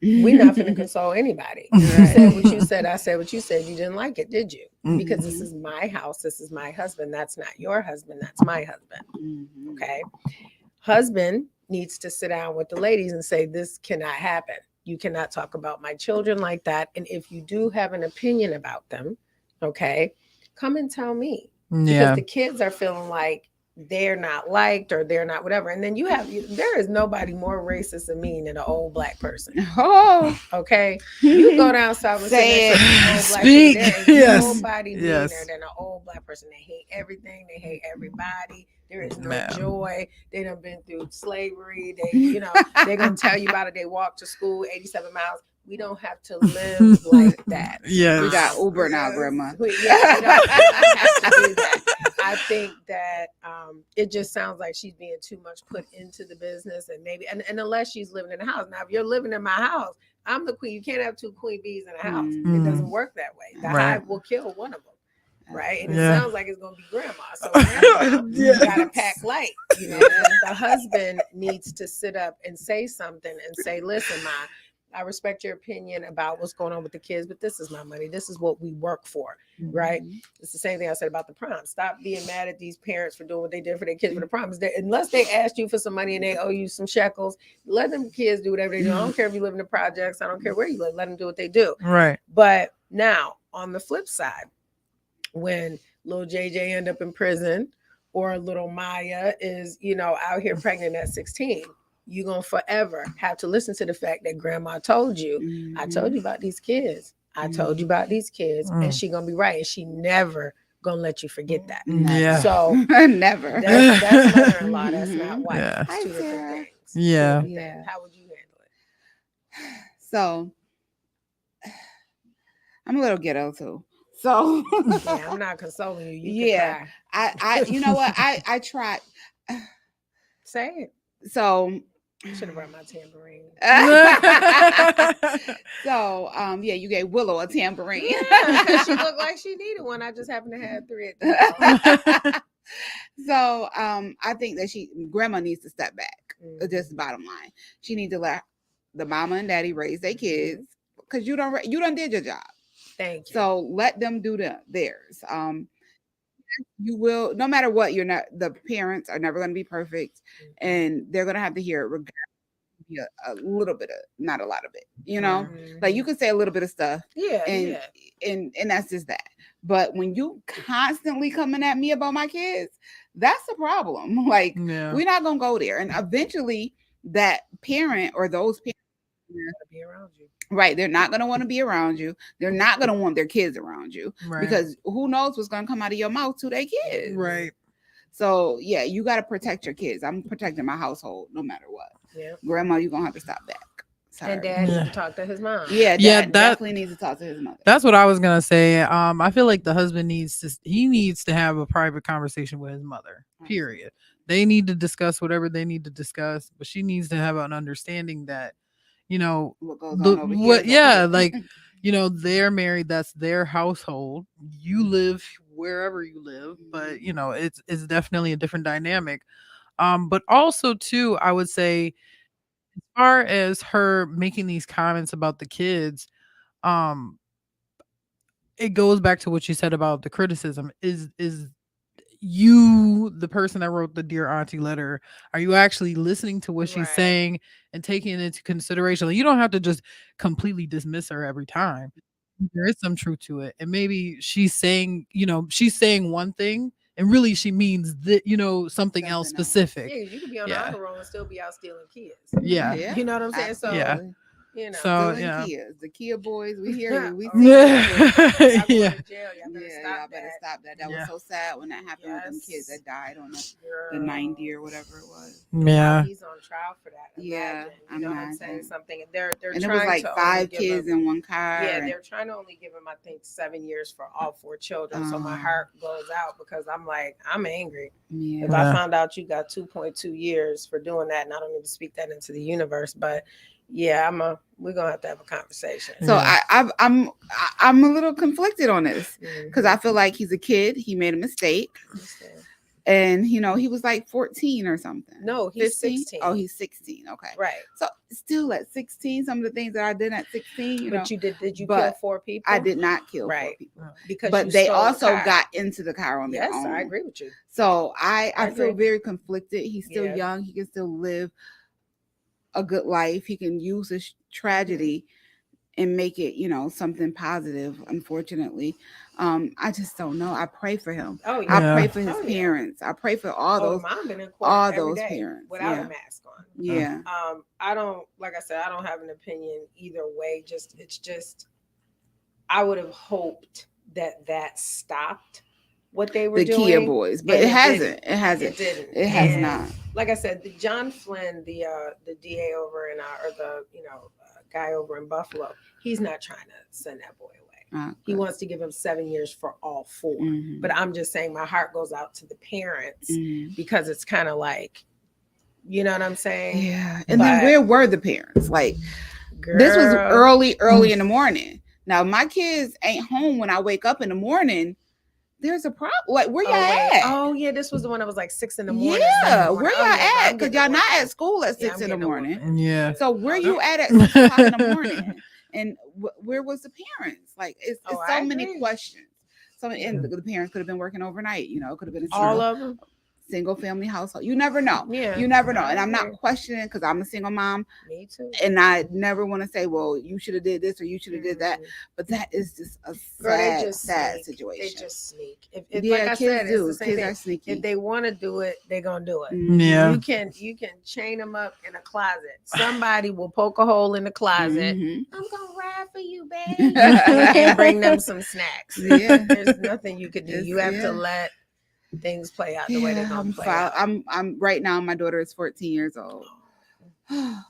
We're not going to console anybody. You said what you said. I said what you said. You didn't like it, did you? Because this is my house. This is my husband. That's not your husband. That's my husband. Okay. Husband needs to sit down with the ladies and say, this cannot happen. You cannot talk about my children like that. And if you do have an opinion about them, okay, come and tell me. Because the kids are feeling like they're not liked or they're not whatever. And then there is nobody more racist and mean than an old Black person. Oh, okay. You go down south and say Speak. There is nobody meaner than an old Black person. They hate everything. They hate everybody. There is no joy. They done been through slavery. They, they're going to tell you about it. They walk to school 87 miles. we don't have to live like that. Yeah, we got Uber now, Grandma. We don't have to do that. I think that it just sounds like she's being too much put into the business, and maybe and unless she's living in the house. Now, if you're living in my house, I'm the queen. You can't have two queen bees in a house. It doesn't work that way. The hive will kill one of them. Right, and it sounds like it's gonna be grandma. So grandma, you gotta pack light. You know, the husband needs to sit up and say something and say, "Listen, Ma, I respect your opinion about what's going on with the kids, but this is my money. This is what we work for." Right? It's the same thing I said about the prom. Stop being mad at these parents for doing what they did for their kids for the prom. Unless they asked you for some money and they owe you some shekels, let them kids do whatever they do. I don't care if you live in the projects. I don't care where you live. Let them do what they do. Right. But now, on the flip side, when little JJ end up in prison or little Maya is, out here pregnant at 16, you're going to forever have to listen to the fact that grandma told you, I told you about these kids. I told you about these kids. And she going to be right. And she never going to let you forget that. Yeah. So never. That's mother-in-law. That's not wife. Yeah. It's two different things. Yeah. How would you handle it? So I'm a little ghetto too. So yeah, I'm not consoling you. You can cry. I you know what? I tried. Say it. So I should have brought my tambourine. So yeah, you gave Willow a tambourine. Yeah, because she looked like she needed one. I just happened to have 3 at the time. So I think that grandma needs to step back. Just the bottom line. She needs to let the mama and daddy raise their kids because you done did your job. Thank you. So let them do theirs. You will, no matter what, the parents are never going to be perfect, and they're going to have to hear it regardless. A little bit of, not a lot of it, like you could say a little bit of stuff. And that's just that. But when you constantly coming at me about my kids, that's the problem. Like we're not going to go there. And eventually that parent or those parents be around you. Right. They're not going to want to be around you. They're not going to want their kids around you because who knows what's going to come out of your mouth to their kids. Right. So, yeah, you got to protect your kids. I'm protecting my household no matter what. Yeah. Grandma, you're going to have to stop back. Sorry. And dad needs to talk to his mom. Yeah, dad definitely needs to talk to his mother. That's what I was going to say. I feel like the husband needs to have a private conversation with his mother, period. They need to discuss whatever they need to discuss, but she needs to have an understanding that, what goes on over here. like, they're married. That's their household. You live wherever you live, but it's definitely a different dynamic. But also too, I would say, as far as her making these comments about the kids, it goes back to what you said about the criticism. Is you, the person that wrote the Dear Auntie letter, are you actually listening to what she's saying and taking it into consideration? Like, you don't have to just completely dismiss her every time. There is some truth to it. And maybe she's saying one thing and really she means that, something else specific. Yeah, you could be on the honor roll and still be out stealing kids. Yeah. You know what I'm saying? So So Kias, the Kia boys, we hear you. We see you. Yeah. Y'all better stop that. That was so sad when that happened with them kids that died on the 90 or whatever it was. Yeah. He's on trial for that. Yeah, you know what I'm saying? Something. They're and trying it was like to 5 kids in one car. Yeah, they're trying to only give him, I think, 7 years for all 4 children. So my heart goes out because I'm like, I'm angry. If I found out you got 2.2 years for doing that, and I don't need to speak that into the universe, but yeah, we're gonna have to have a conversation. So I'm a little conflicted on this because I feel like he's a kid. He made a mistake, and he was like 14 or something. No, he's 16. Oh, he's 16. Okay, right. So still at 16, some of the things that I did at 16. But you did you kill 4 people? I did not kill 4 people because they also got into the car on their own. Yes, I agree with you. So I feel very conflicted. He's still young. He can still live a good life. He can use this tragedy and make it, something positive. Unfortunately, I just don't know. I pray for him. I pray for his parents. I pray for all those parents without a mask on. Yeah. I don't, like I said, I don't have an opinion either way. It's just I would have hoped that stopped what they were doing. The Kia boys, but it hasn't. It didn't. It has not. Like I said, John Flynn, the DA over in guy over in Buffalo. He's not trying to send that boy away. Okay. He wants to give him 7 years for all 4. Mhm. But I'm just saying my heart goes out to the parents Mhm. because it's kind of like, you know what I'm saying? Yeah. And then where were the parents? Like, this was early in the morning. Now, my kids ain't home when I wake up in the morning. There's a problem. Like, where y'all at? Oh, yeah. This was the one that was like 6 in the morning. Yeah. Where y'all at? Because y'all not at school at 6 in the morning. Yeah. So where you at 6 o'clock in the morning? And where was the parents? Like, it's so many questions. So, and the parents could have been working overnight. You know, it could have been all of them. Single family household. You never know. Yeah. You never know. And I'm not questioning because I'm a single mom. Me too. And I never want to say, well, you should have did this or you should have did that. But that is just a sad situation. They just sneak. If Yeah, like I kids said, do. It's the same Kids thing. are sneaky. If they want to do it, they're gonna do it. Yeah. You can chain them up in a closet. Somebody will poke a hole in the closet. Mhm. I'm gonna ride for you, babe. And bring them some snacks. Yeah. There's nothing you can do. You have to let things play out the way they're gonna play out. I'm right now. My daughter is 14 years old.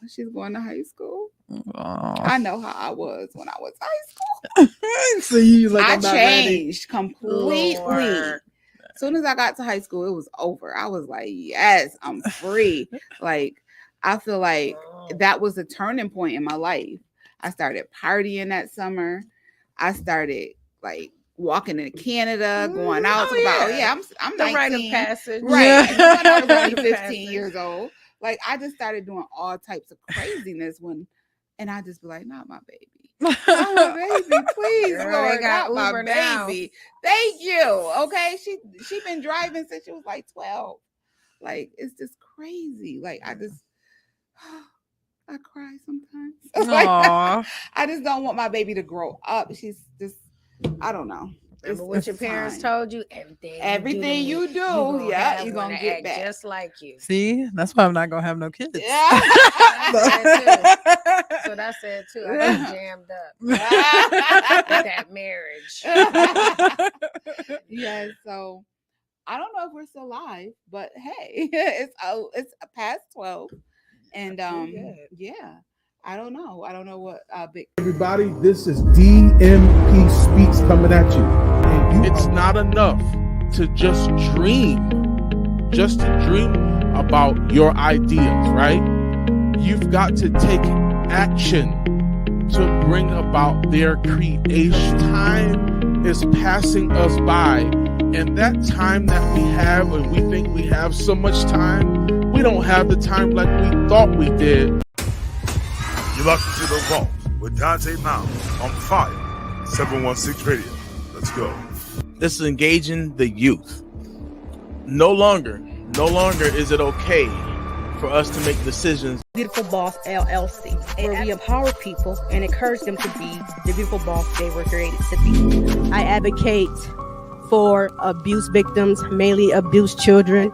She's going to high school. I know how I was when I was high school. So you like I changed completely. Lord. As soon as I got to high school, it was over. I was like, yes, I'm free. Like, I feel like that was a turning point in my life. I started partying that summer. I started like walking in Canada, going out. I'm the 19. rite of passage. Right. Yeah. And I was only 15 years old. Like, I just started doing all types of craziness and I just be like, not my baby. Not my baby, please, Girl, Lord, they got not Uber my now. baby. Thank you. Okay. She been driving since she was like 12. Like, it's just crazy. Like, I cry sometimes. Like, I just don't want my baby to grow up. She's just, I don't know. Remember what your parents told you? Everything you do, yeah, you're gonna get act back. just like you. See, that's why I'm not gonna have no kids. Yeah. That's what I said too. I got jammed up with that marriage. Yeah, so I don't know if we're still live, but hey, it's past 12, and yeah. I don't know what big. Everybody, this is DMP Speaks coming at you. It's not enough to just dream about your ideals, right? You've got to take action to bring about their creation. Time is passing us by, and that time that we have, and we think we have so much time, we don't have the time like we thought we did. You're locked into the vault with Dante Mound on Fire 716 Radio. Let's go. This is engaging the youth. No longer is it okay for us to make decisions. Beautiful Boss LLC, where we empower people and encourage them to be the beautiful boss they were created to be. I advocate for abuse victims, mainly abused children.